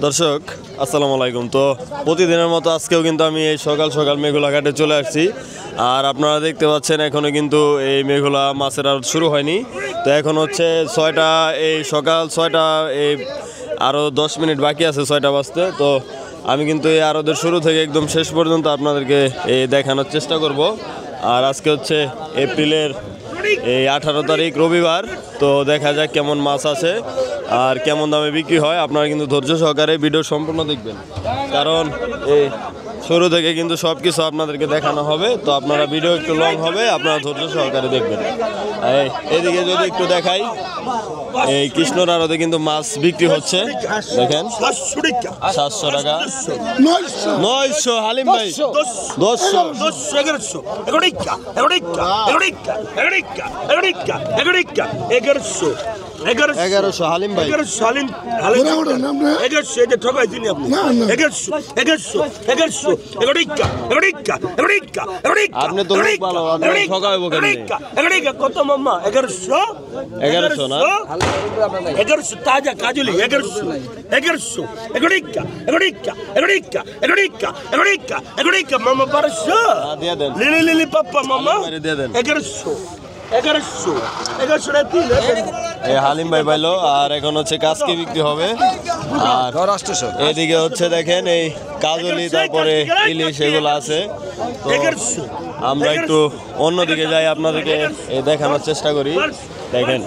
দর্শক আসসালামু আলাইকুম। তো প্রতিদিনের মতো আজকেও কিন্তু আমি এই সকাল সকাল মেঘলা ঘাটে চলে আসছি। আর আপনারা দেখতে পাচ্ছেন এখনও কিন্তু এই মেঘলা মাছের আর শুরু হয়নি। তো এখন হচ্ছে 6টা, এই সকাল 6টা, এই আরও 10 মিনিট বাকি আছে 6টা বাজতে। তো আমি কিন্তু এই আরদের শুরু থেকে একদম শেষ পর্যন্ত আপনাদেরকে এই দেখানোর চেষ্টা করব। আর আজকে হচ্ছে এপ্রিলের এই 18 তারিখ রবিবার। তো দেখা যাক কেমন মাছ আছে আর কেমন দামে বিক্রি হয়। আপনারা কিন্তু ধৈর্য সহকারে ভিডিও সম্পূর্ণ দেখবেন, কারণ এই শুরু থেকে কিন্তু সব কিছু আপনাদেরকে দেখানো হবে। তো আপনারা ভিডিও একটু লং হবে, আপনারা ধৈর্য সহকারে দেখবেন। এদিকে যদি একটু দেখাই, এই কৃষ্ণর আড়তে কিন্তু মাছ বিক্রি হচ্ছে, দেখেন 700 টাকা, 900 হালিম ভাই, 1000, 1100 হালিম ভাই, আপনি তো ভালো ঠকাবো কত মাম্মা 1100 না 1100 তাজা কাজলি 1100 মামা 1200 দিয়ে দেন, লিলি পাপ্পা মামা দিয়ে দেন 1100 এই হালিম ভাই পাইলো। আর এখন হচ্ছে কাজকে বিক্রি হবে। আর এদিকে হচ্ছে দেখেন এই কাজলি, তারপরে ইলিশ এগুলো আছে। তো আমরা একটু অন্যদিকে যাই, আপনাদেরকে এই দেখানোর চেষ্টা করি। দেখেন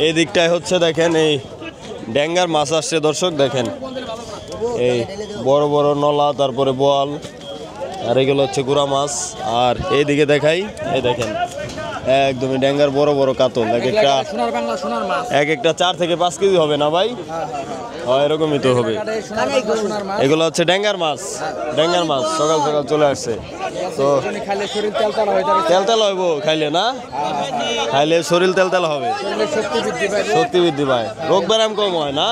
এই দিকটায় হচ্ছে দেখেন এই ড্যাঙ্গার মাছ আসছে দর্শক, দেখেন এই বড় বড় নলা, তারপরে বোয়াল, আর এগুলো হচ্ছে গুড়া মাছ। আর এইদিকে দেখাই, এই দেখেন একদমই ড্যাঙ্গার বড় বড় কাতল, এক একটা 4 থেকে 5 কেজি হবে না ভাই? এরকমই তো হবে। এগুলো হচ্ছে ড্যাঙ্গার মাছ, ড্যাঙ্গার মাছ সকাল সকাল চলে আসছে। তো তেলতেল হইব খাইলে, না খাইলে শরীর তেলতেল হবে, শক্তি বৃদ্ধি পায়, রোগ ব্যায়াম কম হয় না।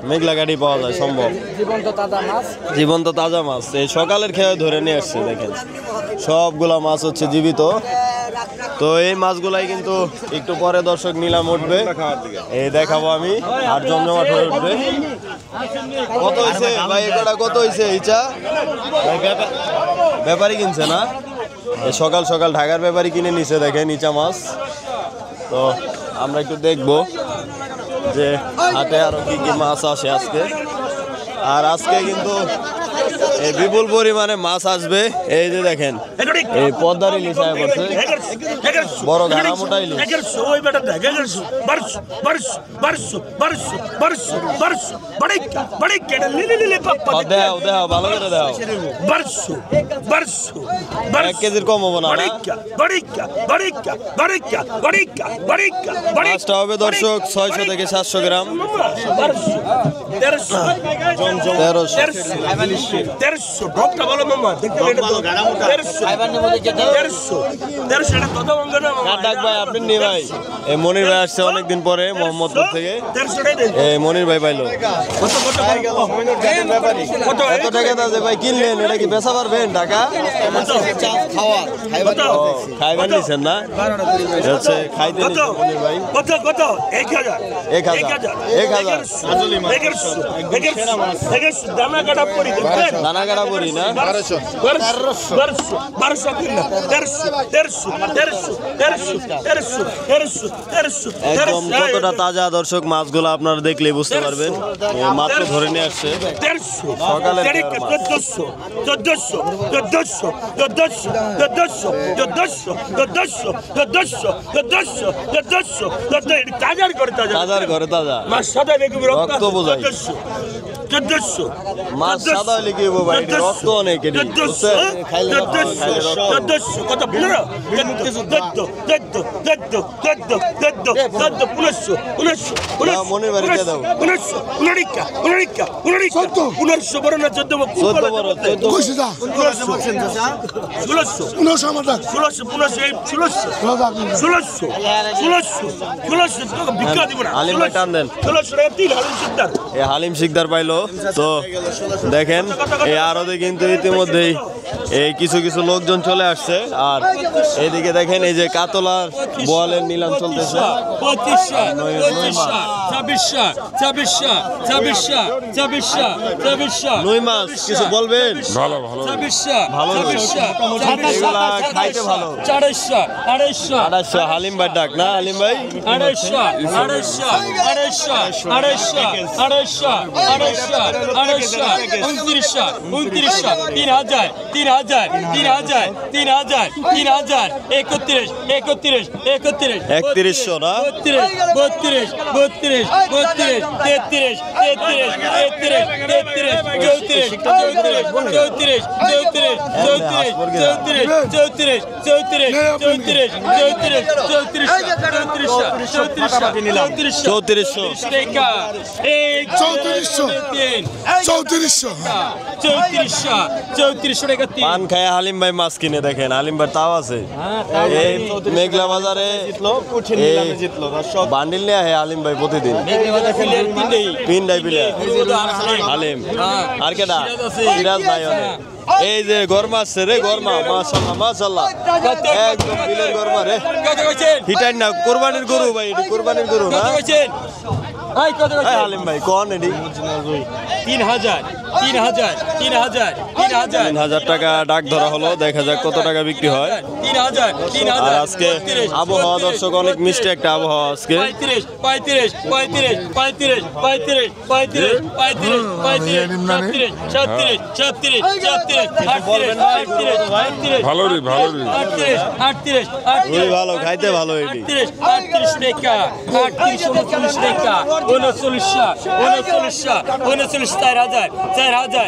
মেঘলা গাড়ি পাওয়া যায় সম্ভব, জীবন্ত তাজা মাছ এই সকালের খেয়ে ধরে নিয়ে আসছে। দেখেন সবগুলা মাছ হচ্ছে জীবিত। তো এই মাছগুলাই কিন্তু একটু পরে দর্শক নিলাম উঠবে, এই দেখাবো আমি, আর জমজমাট হয়ে উঠবে। কত হয়েছে ভাই এটা, কত হয়েছে ইচা? ব্যাপারী কিনছে না, এই সকাল সকাল ঢাকার ব্যাপারী কিনে নিছে, দেখেন ইচা মাছ। তো আমরা একটু দেখবো যে হাটে আরো কি কি মাছ আসে আজকে। আর আজকে কিন্তু এই বিপুল পরিমাণে মাছ আসবে। এই যে দেখেন এই পদ্মার ইলিশ আয় করছে, বড় ঘাড়া মোটা ইলিশ। দেও দেও ভালো করে দেও, 1 কেজির কম হবো না। মাছটা হবে দর্শক 600 থেকে 700 গ্রাম, 1300 ভক্তা ভালো মামা দেখতে ভাই আপনি নি ভাই। এই মনির ভাই আসছে অনেকদিন পরে মোহাম্মদপুর থেকে, এই মনির ভাই পাইলো। কত টাকা আছে ভাই কিনলেন? এটা কি বেচা পারবেন টাকা? খাইবেন নিছেন না, হচ্ছে খাইতে মনির ভাই। কত 1000 দানা কাটা পড়ি, দানা কাটা পড়ি না, 1200 একদম কতটা তাজা দর্শক। মাছগুলো আপনারা দেখলেই বুঝতে পারবেন, মাত্র ধরে নিয়ে আসছে সকালে। 1400 ঘরে তাজা মাছ সাদা রক্ত বোঝায়, 1400 মাছ সাদা হলে কি হবো ভাই, রক্ত অনেক, খাইলে কত 15 মনির বাড়ি দিয়ে দাও, 15 বড় না 14 বড়, 16 হালিম শিকদার পাইলো। তো দেখেন এই আড়তে কিন্তু ইতিমধ্যেই এই কিছু কিছু লোকজন চলে আসছে। আর এইদিকে দেখেন এই যে কাতলার বোয়ালের নিলাম চলতেছে। 2500 নই মাছ কিছু বলবেন? ভালো ভালো ভালো এগুলা খাইতে ভালো। 250 হালিম ভাই ডাক না? হালিম ভাই 3100 না? 3400 টাকা। পান খায় হালিম ভাই মাছ কিনে দেখেন। হালিম ভাই তাও আছে এই মেঘলা বাজারে বান্ডিল নিয়ে আহে হালিম ভাই প্রতিদিন। তিনটাই পিলে হালিম আর কেডা? সিরাজ ভাই অনেক। এই যে গরমা আসছে রে, গরমা মাশাআল্লাহ মাশাআল্লাহ একদম বিলের গরমা রে। হিটাই না কোরবানির গরু ভাই, এটি কোরবানির গরু না? হালিম ভাই কোন এটি? 3000 টাকা ডাক ধরা হলো। দেখা যাক কত টাকা বিক্রি হয়। আর আজকে আবহাওয়া দর্শক অনেক মিষ্টি একটা আবহাওয়া আজকে। ভালো রে ভালো রে খুবই ভালো, খাইতে ভালো এটি।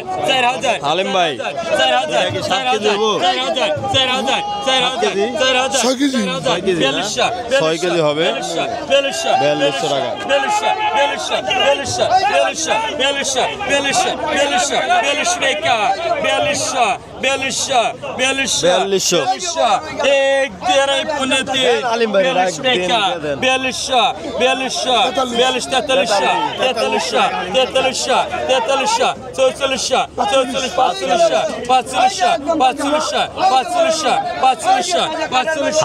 4000 হালিম ভাই 6 কেজি হবে। 4200 টাকা। 4200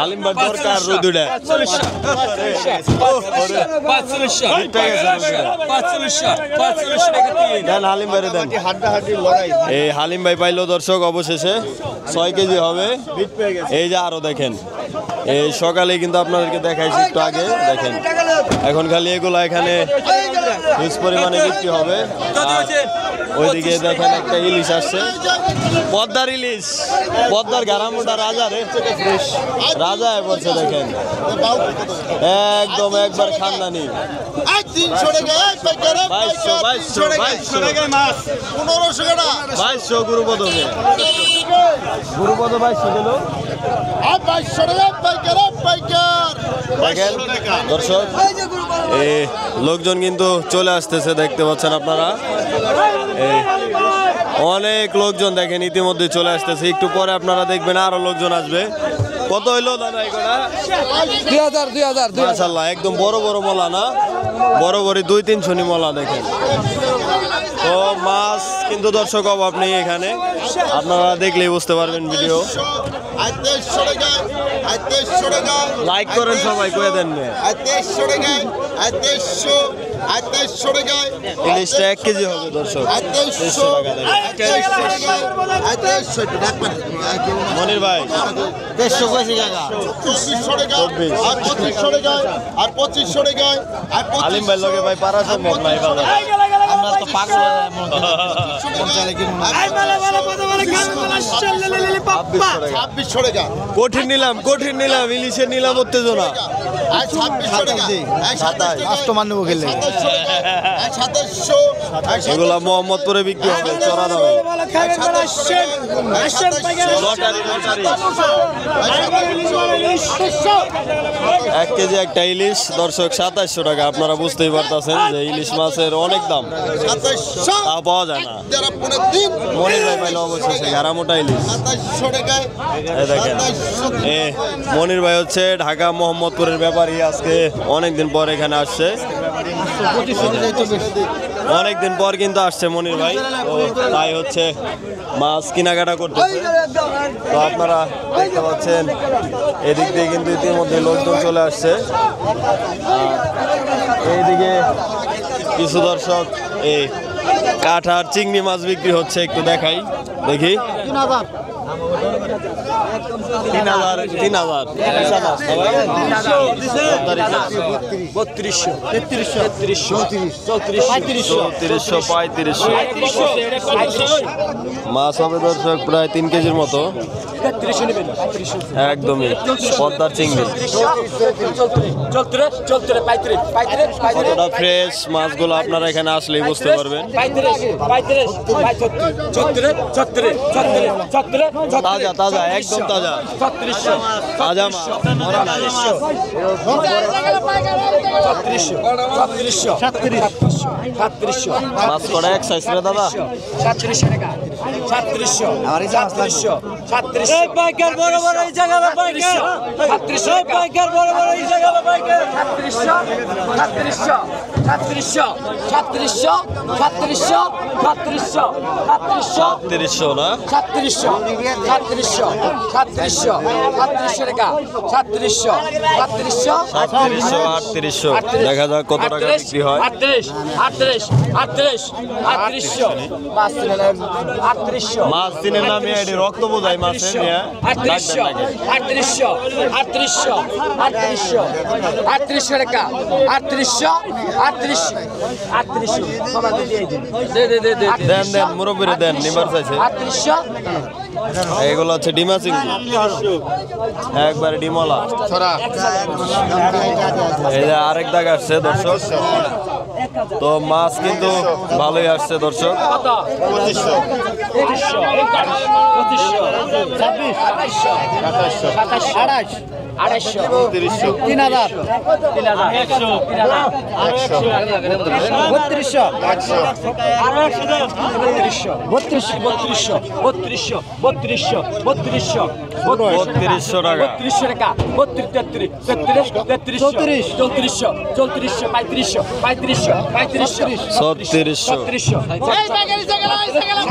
হালিম ভাই দরকার রুদুড়া। 4500 দেন হালিম ভাই দেন। এই হালিম ভাই পাইলো দর্শক অবশেষে 6 কেজি হবে। এই যে আরো দেখেন এই সকালে কিন্তু আপনাদেরকে দেখাইছি একটু আগে। দেখেন এখন খালি এগুলা এখানে হিউজ পরিমাণে বিক্রি হবে। ওইদিকে দেখেন একটা ইলিশ আসছে, পদ্মার ইলিশ, পদ্মার গারামোটা রাজা রে, রাজা বলছে দেখেন একদম একবার খানদানি। 2200 গুরুপদকে গুরুপদ 2200 দিল। দেখেন দর্শক এই লোকজন কিন্তু চলে আসতেছে, দেখতে পাচ্ছেন আপনারা। এই অনেক লোকজন দেখেন ইতিমধ্যে চলে আসতেছে। একটু পরে আপনারা দেখবেন আরো লোকজন আসবে। কত হইলো দাদা এগুলা? 2000 মাশাআল্লাহ একদম বড় বড় মলা না? বড় বড় 2-300 মলা দেখেন। তো মাছ কিন্তু দর্শক অভাব নেই এখানে, আপনারা দেখলেই বুঝতে পারবেন ভিডিও। লাইক করেন সবাই, কয়ে দেন। ইলিশটা 1 কেজি হবে দর্শক। 2300 টাকা মনির ভাই 2500 টাকা। আলিম ভাই লগে ভাই পারা সম্ভব নাই বাজার। আমরা তো পাগল। 2600 টাকা। কঠিন নিলাম ইলিশের নিলাম উত্তেজনা। 2600 টাকা। 2700। এগুলা মোহাম্মদপুরে বিক্রি হবে চড়া দামে। 1 কেজি একটা ইলিশ দর্শক 2700 টাকা। আপনারা বুঝতেই পারতেছেন যে ইলিশ মাছের অনেক দাম। 2700 তাও পাওয়া যায় না। যারা 15 মনির ভাই পাইলো অবশেষে গারামোটা ইলিশ। 2700 টাকায় এই দেখেন, মনির ভাই হচ্ছে ঢাকা মোহাম্মদপুরের ব্যাপারী। আজকে অনেকদিন পর এখানে আসছে, অনেকদিন পর কিন্তু আসছে মনির ভাই। তো তাই হচ্ছে মাছ কেনাকাটা করতেছে। তো আপনারা দেখতে পাচ্ছেন এদিক দিয়ে কিন্তু ইতিমধ্যে লোকজন চলে আসছে। আর এইদিকে কিছু দর্শক এই কাঠার চিংড়ি মাছ বিক্রি হচ্ছে, একটু দেখাই দেখি। 3,000 মাছ হবে দর্শক প্রায় 3 কেজির মতো, একদমই পদ্মার চিংড়ি। কতটা ফ্রেশ মাছগুলো আপনারা এখানে আসলেই বুঝতে পারবেন। তাজা তাজা একদম তাজা তাজা মাছ। মাছ কটা এক সাইজ রে দাদা? দেখা যাক কত টাকা বিক্রি হয়। মাছ দিনের নামে এটি রক্ত বোঝাই মাছের নিয়ে 38 টাকা 38 দেন দেন মুরব্বীরে দেন, নিবার চাইছে। এগুলো হচ্ছে ডিমা চিংড়ি, একবারে ডিমলা। এই যে আরেক দাগ আসছে দর্শক। তো মাছ কিন্তু ভালোই আসছে দর্শক।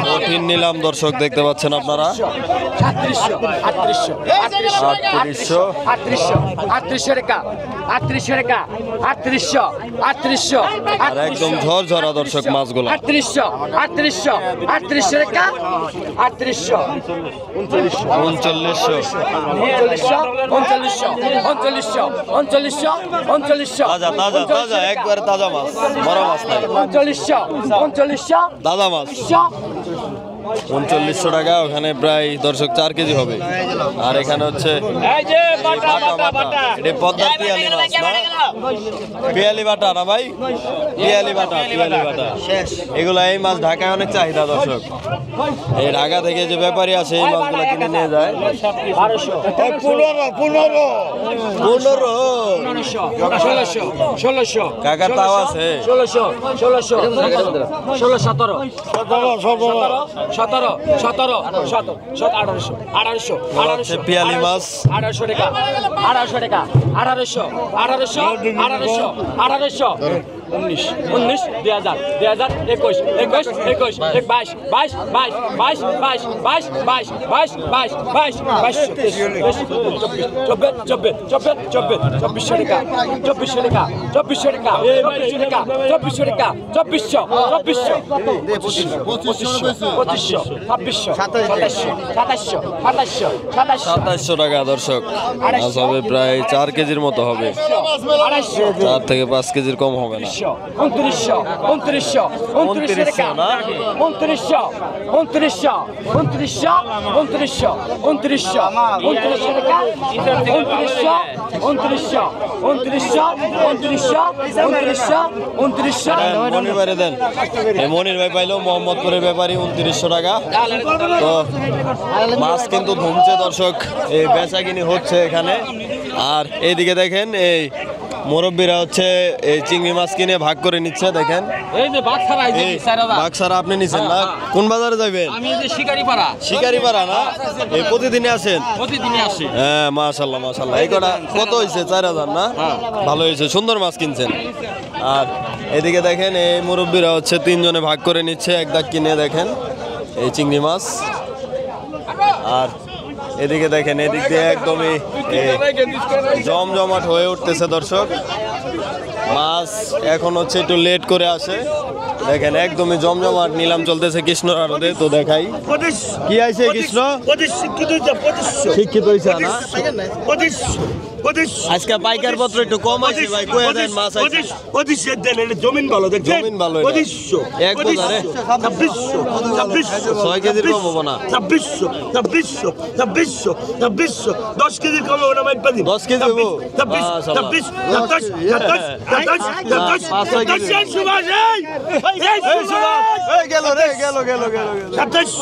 3200 নিলাম দর্শক, দেখতে পাচ্ছেন আপনারা। 3800 আর একদম ঝরঝরা দর্শক মাছগুলো। 3900 তাজা তাজা তাজা একবারে তাজা মাছ, বড় মাছ নাই। 3900 দাদা মাছ 3900 টাকা। ওখানে প্রায় দর্শক 4 কেজি হবে। আর এখানে হচ্ছে পদ্মার পিয়ালি মাছ না, পিয়ালি বাটা না ভাই, পিয়ালি বাটা। এগুলো এই মাছ ঢাকায় অনেক চাহিদা দর্শক। এই ঢাকা থেকে যে ব্যাপারী আছে এই মাছগুলো কিনে নিয়ে যায়। 15 কাকার তাও আছে। 1800 পিয়ালি মাছ 1800 টাকা 1800 19 2000 21 2700 টাকা দর্শক। মাছ হবে প্রায় 4 কেজির মতো হবে, 4 থেকে 5 কেজির কম হবে না। 2900 মনির দেন। মনির ভাই পাইলো মোহাম্মদপুরের ব্যাপারী 2900 টাকা। তো মাছ কিন্তু ধুমছে দর্শক, এই বেচা কিনি হচ্ছে এখানে। আর এইদিকে দেখেন এই মুরব্বীরা হচ্ছে এই চিংড়ি মাছ কিনে ভাগ করে নিচ্ছে দেখেন। এই যে বাঘ ছাড়া এই যে এই 4000 বাঘ ছাড়া আপনি নিছেন না? কোন বাজারে যাবেন? আমি এই যে শিকারিপাড়া শিকারিপাড়া না? এই প্রতিদিনে আসেন? প্রতিদিনই আসি। হ্যাঁ মাশাআল্লাহ মাশাআল্লাহ। এই কটা কত হয়েছে? 4000 না? ভালো হয়েছে, সুন্দর মাছ কিনছেন। আর এদিকে দেখেন এই মুরব্বীরা হচ্ছে 3 জনে ভাগ করে নিচ্ছে এক দাগ কিনে দেখেন এই চিংড়ি মাছ। আর এদিকে দেখেন এদিক দিয়ে একদমই জমজমাট হয়ে উঠতেছে দর্শক। মাছ এখন হচ্ছে একটু লেট করে আসে দেখেন, একদমই জমজমাট নিলাম চলতেছে কৃষ্ণ আড়তে। তো দেখাই কি আইছে কৃষ্ণ শিক্ষিত হইছে না আজকে পাইকার পত্র একটু কম আছে ভাই, কয়ে দেন মাছ আছে জমিন ভালো দেখছেন, জমিন ভালো এটা। 2500 এক বাজারে 2600 6 কেজির কম হবো না। 2600 10 কেজির কম হবে না ভাই, 10 কেজি হবো? এই গেল রে, গেল গেল গেল গেল। 2700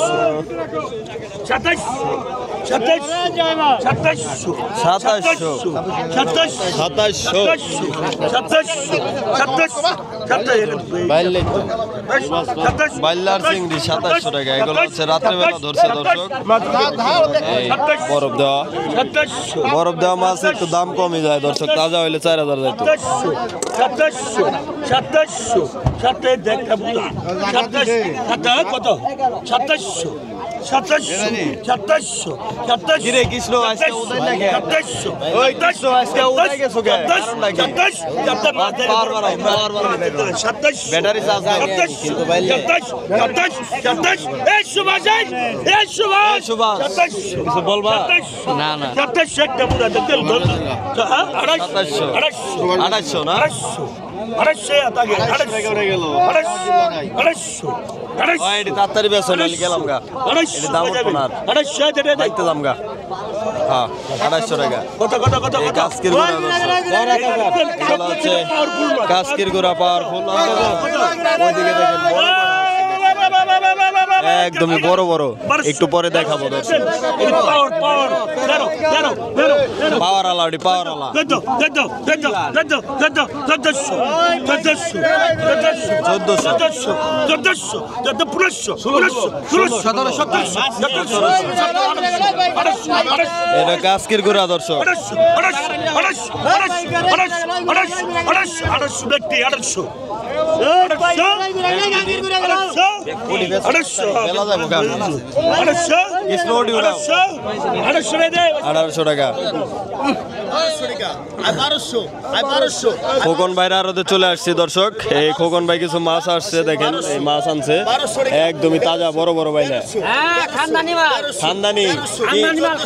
বাইলার চিংড়ি 2700 টাকা। এগুলো হচ্ছে রাত্রেবেলা ধরছে দর্শক। এই বরফ দেওয়া মাছ একটু দাম কমই যায় দর্শক, তাজা হইলে 4000 যাইতো। 2700 কিরে কৃষ্ণ আজকে উদাই লাগে? ওই কৃষ্ণ আজকে উদাই গেছো কে? কারণ নাকি? পাওয়ার বাড়াও ব্যাটারি চার্জ দাও কিন্তু বাইলে। এই সুভাষ কিছু বলবা? না না 2800 না? এটি তাড়াতাড়ি বেসো নাহলে গেলাম গা। এটি দাম উঠবো না, দেখতে দাম গা। হ্যাঁ 2800 টাকা। এই কাস্কির গুঁড়া এগুলো হচ্ছে কাস্কির গুঁড়া পাওয়ারফুল। ওইদিকে দেখেন একদমই বড় বড়, একটু পরে দেখাবো দর্শক। পাওয়ার আলা, ওটি পাওয়ার আলা 1400 এটা কাস্কির গুঁড়া দর্শক। খোকন ভাইরা আরতে চলে আসছে দর্শক। এই খোকন ভাই কিছু মাছ আসছে দেখেন, এই মাছ আনছে একদমই তাজা বড় বড় বাইলা। খানদানি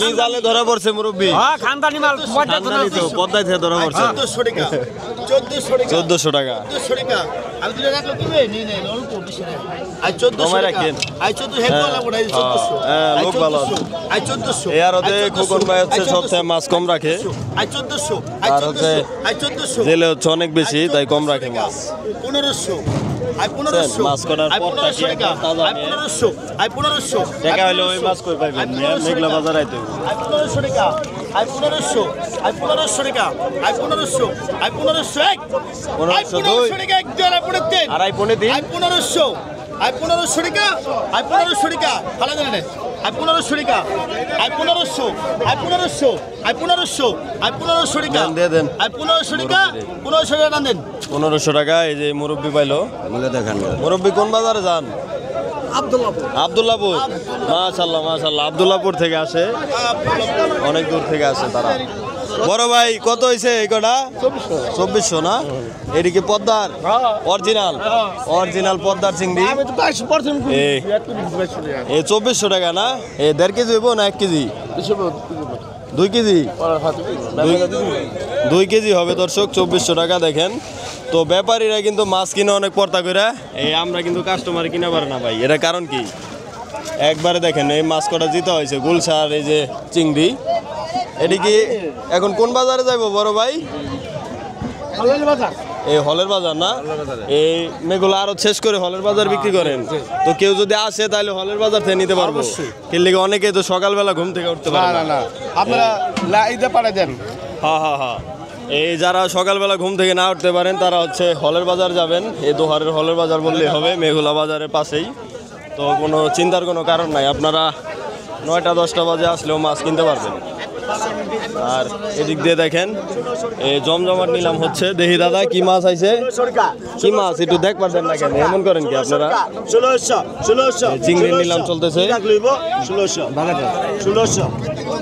কি জালে ধরা পড়ছে মুরব্বী? খানদানি তো পদ্মায় থেকে ধরা পড়ছে। 1400 টাকা। লোক ভালো আছে। এর হতে খোকন ভাই হচ্ছে সবচেয়ে মাছ কম রাখে, আর হচ্ছে জেলে হচ্ছে অনেক বেশি তাই কম রাখে মাছ। 1500 মাছ করার পর টাকা হইলে ওই মাছ কই পাইবেন? মেঘলা বাজার আইতে 1500 টাকা। 1500 টাকা। 1500 টাকা এক জোড়া পড়ে 3 আড়াই পড়ে 3 1500 টাকা। 1500 টাকা ভালো জানেন। 1500 টাকা। 1500 টাকা দিয়ে দেন। 1500 টাকা। 1500 টাকা দেন। 1500 টাকা। এই যে মুরব্বি পাইলো, দেখেন মুরব্বি কোন বাজারে যান? আব্দুল্লাহপুর। মাশাআল্লাহ মাশাআল্লাহ, আব্দুল্লাহপুর থেকে আসে, অনেক দূর থেকে আসে তারা। বড় ভাই কত হয়েছে এই কটা? 2400 না? এদিকে পদ্মার অরিজিনাল পদ্মার চিংড়ি এই 2400 টাকা না? এ 1.5 কেজি হইব না 1 কেজি? 2 কেজি? 2 কেজি হবে দর্শক। 2400 টাকা দেখেন। তো ব্যাপারীরা কিন্তু মাছ কিনে অনেক পর্তা করে, এই আমরা কিন্তু কাস্টমার কিনা পারে না ভাই। এটা কারণ কি? একবারে দেখেন এই মাছ কটা জিতে হয়েছে গুলশার এই যে চিংড়ি। এদিকে এখন কোন বাজারে যাইবো বড় ভাই? এই হলের বাজার না? এই মেগুলো আরো শেষ করে হলের বাজার বিক্রি করেন। তো কেউ যদি আসে তাহলে হলের বাজার থেকে নিতে পারবো। এর লিগে অনেকে তো সকালবেলা ঘুম থেকে উঠতে পারে না। আপনারা লাইতে পারে দেন। হ্যাঁ হ্যাঁ হ্যাঁ এই যারা সকালবেলা ঘুম থেকে না উঠতে পারেন তারা হচ্ছে হলের বাজার যাবেন, এই দোহারের হলের বাজার বললেই হবে, মেঘুলা বাজারের পাশেই। তো কোনো চিন্তার কোনো কারণ নাই, আপনারা 9টা-10টা বাজে আসলেও মাছ কিনতে পারবেন। আর এদিক দিয়ে দেখেন এই জমজমাট নিলাম হচ্ছে। দেখি দাদা কি মাছ আইছে, কি মাছ একটু দেখ পারবেন না কেন, এমন করেন কি আপনারা? 1600 চিংড়ির নিলাম চলতেছে। 1600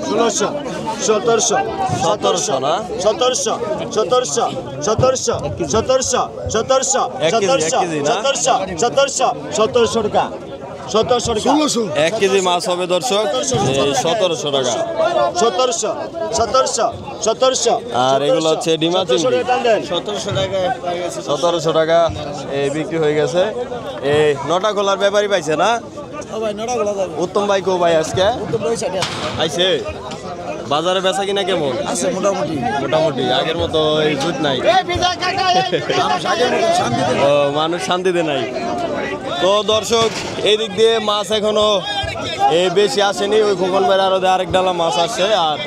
1600 1700 1700 না? 1700 1700 1700 1700 1700 এক কেজি না? 1700 1700 টাকা 1700 টাকা 1 কেজি মাছ হবে দর্শক 1700 টাকা। 1700 1700 1700 আর এগুলো হচ্ছে ডিমা চিংড়ি 1700 টাকা এই বিক্রি হয়ে গেছে। এই নটা খোলার ব্যাপারই পাইছে না উত্তম ভাই? কো ভাই আজকে আইছে বাজারে বেচা কিনা কেমন আছে? মোটামুটি আগের মতো এই জুট নাই, ও মানুষ শান্তিতে নাই। তো দর্শক এই দিক দিয়ে মাছ এখনো বেশি আসেনি, ওই খোকন ভাইয়ের আরো আরেক ডালা মাছ আসছে। আর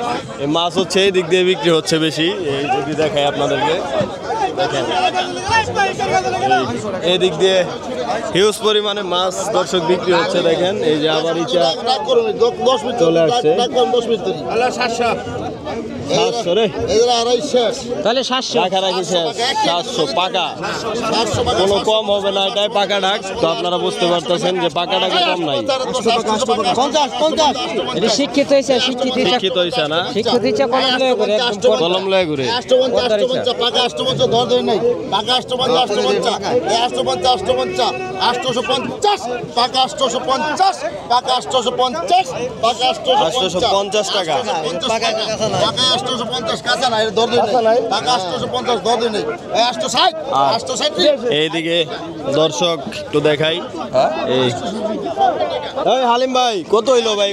এই মাছ হচ্ছে এই দিক দিয়ে বিক্রি হচ্ছে বেশি, এই যদি দেখাই আপনাদেরকে দেখেন এই দিক দিয়ে হিউজ পরিমাণে মাছ দর্শক বিক্রি হচ্ছে। দেখেন এই যে আবার ইচ্ছা চলে আসছে 700 রে, তাহলে 700 রাখারাখি শেষ 700 পাকা, কোনো কম হবে না, এটাই পাকা ডাক। তো আপনারা বুঝতে পারতেছেন যে পাকা ডাকে কম নাই। এটা শিক্ষিত হইছে, শিক্ষিত হইছে না? শিক্ষিত হইছে কলম লয়ে করে একদম কলম লয়ে ঘুরে টাকা। এইদিকে দর্শক একটু দেখাই, এই হালিম ভাই কত হইলো ভাই?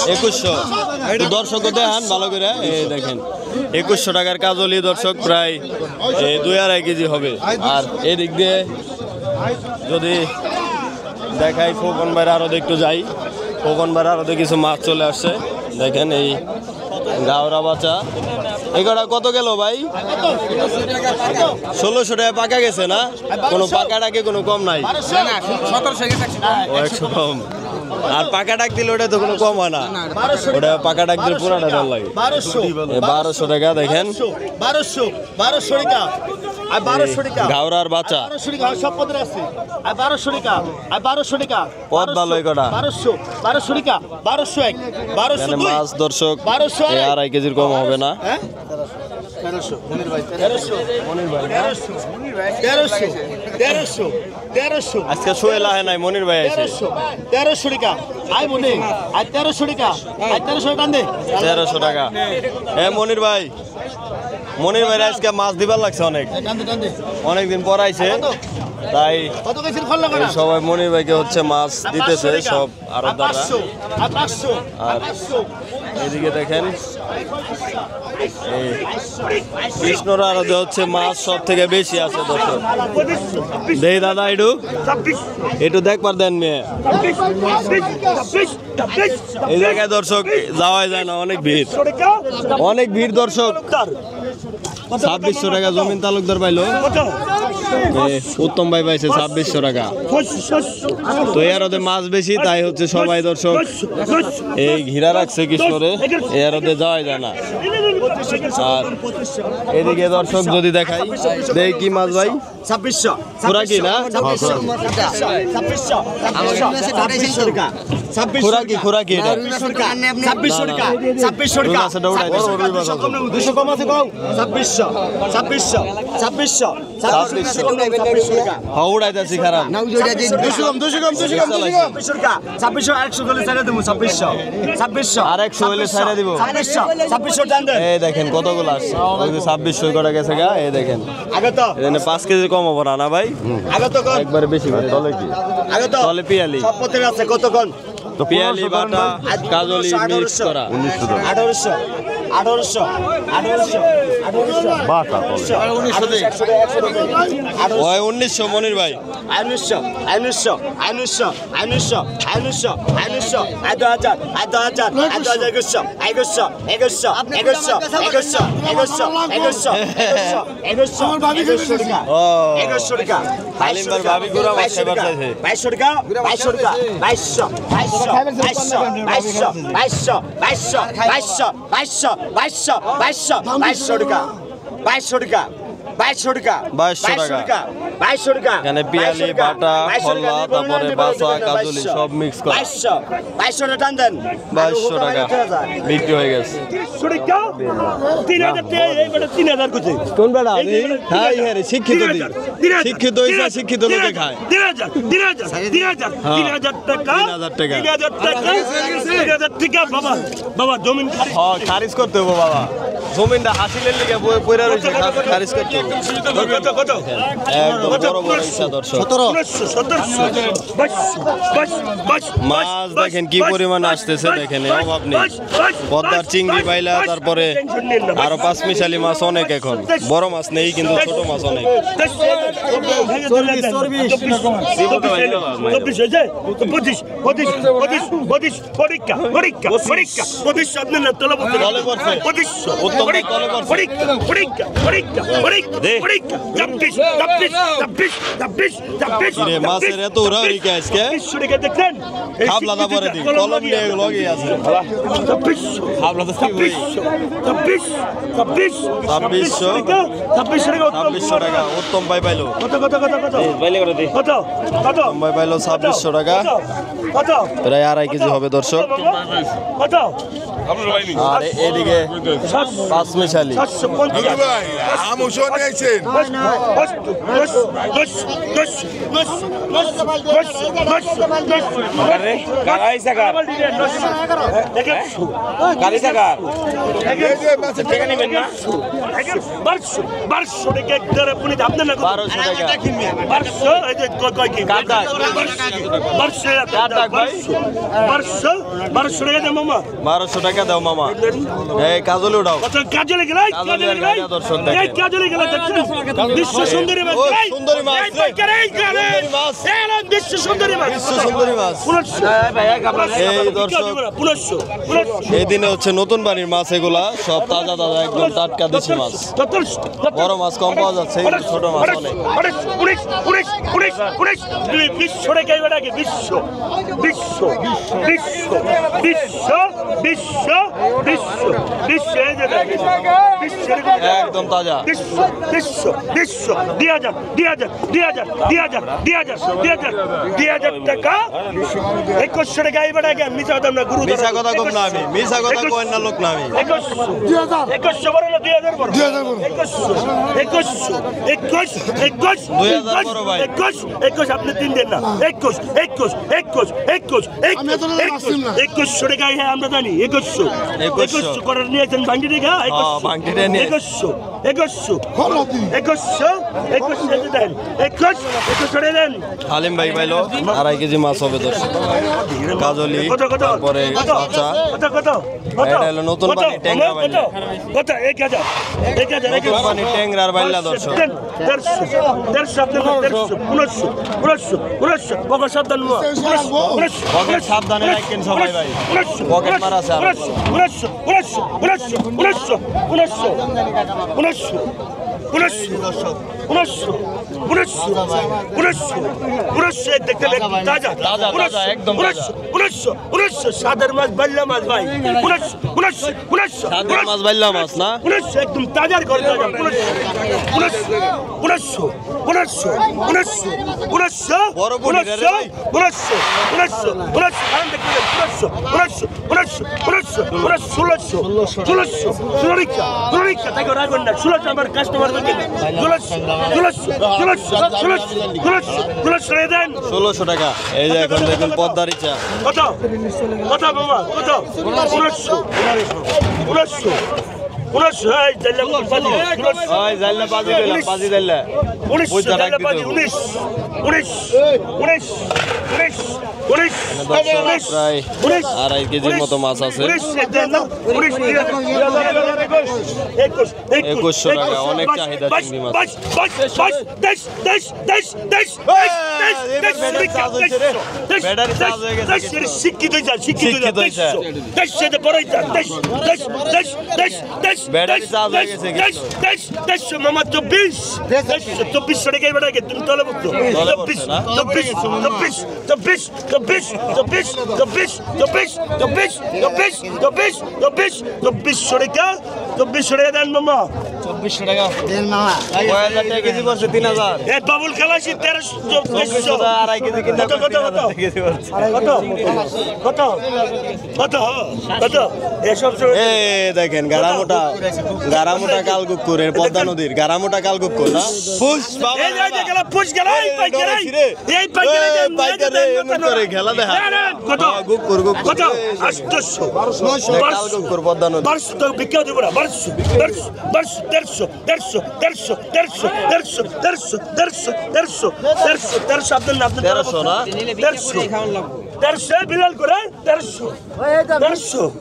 2100 দর্শক দেখান ভালো করে, এই দেখেন 2100 টাকার কাজলি দর্শক প্রায় 2-2.5 কেজি হবে। আর এদিক দিয়ে যদি দেখাই খোকন ভাইয়ের আরো একটু যাই, খোকন ভাইয়ের আরো কিছু মাছ চলে আসছে। দেখেন এই গাওরা বাচ্চা এগুলা কত গেল ভাই? 1600 টাকা পাকা গেছে না? কোনো পাকা ডাকে কোনো কম নাই, ও 100 কম। আর পাকা ডাক দিলে ওটা তো কোনো কম হয় না, ওটা পাকা ডাক দিলে পুরাটা দাম লাগে 1200 টাকা। দেখেন 1200 টাকা আর 1200 টাকা গাওরার বাচ্চা 1200 টাকা সব পদের আছে আর 1200 টাকা আর 1200 টাকা পদ ভালো কটা 1200 টাকা 1201 1202 মাছ দর্শক 2.5 কেজির কম হবে না। 1300 আজকে সোহেল আহে নাই, মনির ভাই আছে 1300 টাকা আই মনে আর 1300 টাকা আর 1300 টাকা দে 1300 টাকা। মনির ভাই আজকে মাছ দিবার লাগছে অনেকদিন পর আইছে, তাই সবাই মনির ভাইকে হচ্ছে মাছ দিতেছে সব আরো দ্বারা। আর এদিকে দেখেন কৃষ্ণরা আরো হচ্ছে মাছ সব থেকে বেশি আছে দর্শক। দেই দাদা একটু দেখবার দেন মেয়ে, এই জায়গায় দর্শক যাওয়াই যায় না, অনেক ভিড় দর্শক। 2600 টাকা জমিন তালুকদার পাইলো, উত্তম ভাই পাইছে 2600 টাকা। তো এর ওদের মাছ বেশি, তাই হচ্ছে সবাই দর্শক এই ঘিরা রাখছে কৃষ্ণরে, এর ওদের যাওয়াই যায় না। আর এদিকে দর্শক যদি দেখাই, দেখ কি মাছ ভাই? 2600 পুরা কি না? খুরাকি এটা 2600 টাকা 2600 টাকা 200 কম আছে কও 2600 উড়াইতেছি খারাপ 200 কম 2600 টাকা 2600 100 করে ছেড়ে দেবো 2600 আর 100 হইলে ছেড়ে দিব 2600 টান দেন। এই দেখেন কতগুলো আসছে, 2600 করে গেছে গা। এই দেখেন আগে তো এখানে 5 কেজি কম হবে না ভাই, আগে তো কোন একবারে বেশি করে তলে কি আগে তো তলে পিয়ালি সব পথে আছে কত কোন পিয়ালি বাটা কাজলি মিক্স করা 1800 বাটা ওই 1900 মনির ভাই 2200 টাকা এখানে পিয়ালি বাটা খোল্লা তারপরে বাসা কাজলি সব মিক্স করা 2200 টাকা দেন 2200 টাকা বিক্রি হয়ে গেছে 3000 টাকা এই বেটা 3000 কইছে কোন বেড়া হ্যাঁ হ্যাঁ শিক্ষিত দি শিক্ষিত হইছে শিক্ষিত লোকে খায় 3000 টাকা 3000 টাকা বাবা জমিন হ্যাঁ খারিজ করতে হবে বাবা জমিনটা হাসিলের লিগে পয়রা রইছে খারিজ করতে হবে কত একদম বড় বড় ইচ্ছা দর্শক 1700 মাছ দেখেন কি পরিমাণ আসতেছে দেখেন অভাব নেই পদ্মার চিংড়ি বাইলা তারপরে আরো পাঁচ মিশালি মাছ অনেক এখন বড় মাছ নেই কিন্তু ছোট মাছ অনেক মাছের এত উড়াউড়ি কে আজকে খাবলা দা পরে দি কলম নিয়ে লগি আছে খাবলা তো 2600 টাকা উত্তম ভাই পাইলো উত্তম ভাই পাইলো 2600 টাকা প্রায় 2.5 কেজি হবে দর্শক আর এদিকে পাঁচ মিশালি মামা 1200 টাকা দাও মামা এই কাজলে উঠাও কাজলে গেলাই দর্শক কাজলে গেলা বিশ্ব সুন্দরী মাছ সুন্দরী মাছ বিশ্ব সুন্দরী মাছ এই দর্শক এই দিনে হচ্ছে নতুন বাড়ির মাছ এগুলা সব তাজা তাজা একদম টাটকা দেশি মাছ বড় মাছ কম পাওয়া যাচ্ছে ছোট মাছ অনেক বিশ্ব রেখে বিশ্ব বিশ্ব বিশ্ব বিশ্ব বিশ্ব বিশ্ব বিশ্ব একদম তাজা বিশ্ব বিশ্ব বিশ্ব 2000 টাকা 2100 টাকা এই বেটা মিছা কথা না গুরু মিছা কথা কম না আমি মিছা কথা কই না লোক না আমি 2100 বড় না 2000 বড় 2100 আপনি 3 দেন না 2100 টাকা আমরা জানি 2100 করার নিয়েছেন ভাঙ্গি টাকা 2100 দেন হালিম ভাই পাইলো 2.5 কেজি মাছ হবে দর্শক কাজলি তারপরে কাঁচা এটা হলো নতুন পানি ট্যাংরা বাইলা কত 1000 নতুন পানি ট্যাংরার বাইলা দর্শক 150 বগর সাবধান পকেট সাবধানে রাখেন সবাই ভাই পকেট মারা আছে আর 1900 দেখতে তাজা একদম সাদের মাছ বাল্লা মাছ ভাই 1900 সাদের মাছ বাইলা মাছ না 1900 একদম তাজার করে তাজা 1900 বড় বড় রে ভাই 1600 আমার কাস্টমার 1600 টাকা এই যে এখন দেখুন পদ্মার ইচ্ছা কত মামা কত 1900 19 প্রায় 2.5 কেজির মতো মাছ আছে। 2100 টাকা, অনেক চাহিদা চিংড়ি মাছ। শিক্ষিত মামা 2400 টাকায় বেড়াকে তুমি তলে বুঝতো 2400 টাকা দেন মামা। 2400 টাকা দেন মামা। 1000 টাকা কেজি করছে 3000। এ বাবুল খালাসি 1300 2.5 কেজি কিনতে কত এসব এ দেখেন গারামোটা কালকুকুরের পদ্মা নদীর গারামোটা কালকুকুর না পুষ বাবা করে খেলা দেখা কুকুর কালকুকুর পদ্মা নদী বিলাল করে 150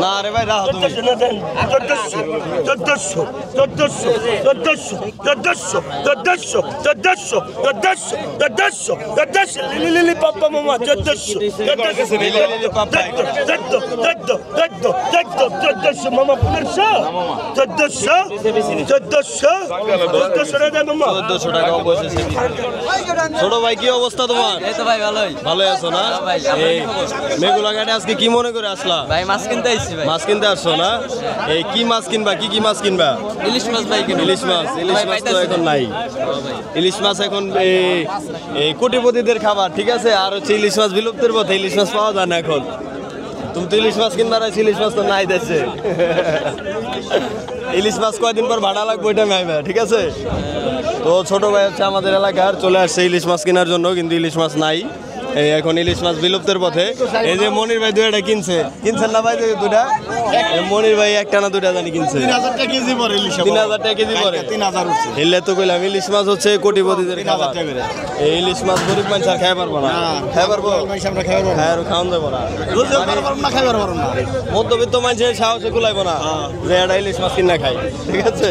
না রে ভাই রাহ তুমি 1400 মামা 1400 টাকা অবশেষে ছোট ভাই কি অবস্থা তোমার? এই তো ভাই ভালোই। ভালো আছো না? এই মেঘুলাঘাটে আজকে কি মনে করে আসলা? ভাই মাছ কিনতে আইছি ভাই। মাছ কিনতে আসছো না? এই কি মাছ কিনবা? কি মাছ কিনবা? ইলিশ মাছ ভাই কিনবো। ইলিশ মাছ তো এখন নাই। ইলিশ মাছ এখন এই কোটিপতিদের খাবার, ঠিক আছে। আর হচ্ছে ইলিশ মাছ বিলুপ্তের পথে, ইলিশ মাছ পাওয়া যায় না এখন। তুমি তো ইলিশ মাছ কিনবা, ইলিশ মাছ তো নাই দেশে। ইলিশ মাছ কয়দিন পর ভাড়া লাগবে ওইটা নাইবে, ঠিক আছে। তো ছোট ভাই হচ্ছে আমাদের এলাকার চলে আসছে ইলিশ মাছ কেনার জন্য, কিন্তু ইলিশ মাছ নাই। এই এখন ইলিশ মাছ বিলুপ্তের পথে। এই যে মনির ভাই দুইটা কিনছেন না ভাই দুইটা? মনির ভাই একটা না দুইটা জানি কিনছে। 3000 টাকা কেজি পরে ইলিশ। 3000 টাকা কেজি পরে 3000 উঠছে। এলে তো কইলাম ইলিশ মাছ হচ্ছে কোটিপতিদের খাবার। এই ইলিশ মাছ গরিব মানুষ আর খাই পারবো না। খাই পারবো? আমরা খাইবো না। খাই আর খাওয়ান যাবো না। খাইবার পারবো না। মধ্যবিত্ত মানুষের সাহসে কুলাইবো না যে একটা ইলিশ মাছ কিনা খাই, ঠিক আছে।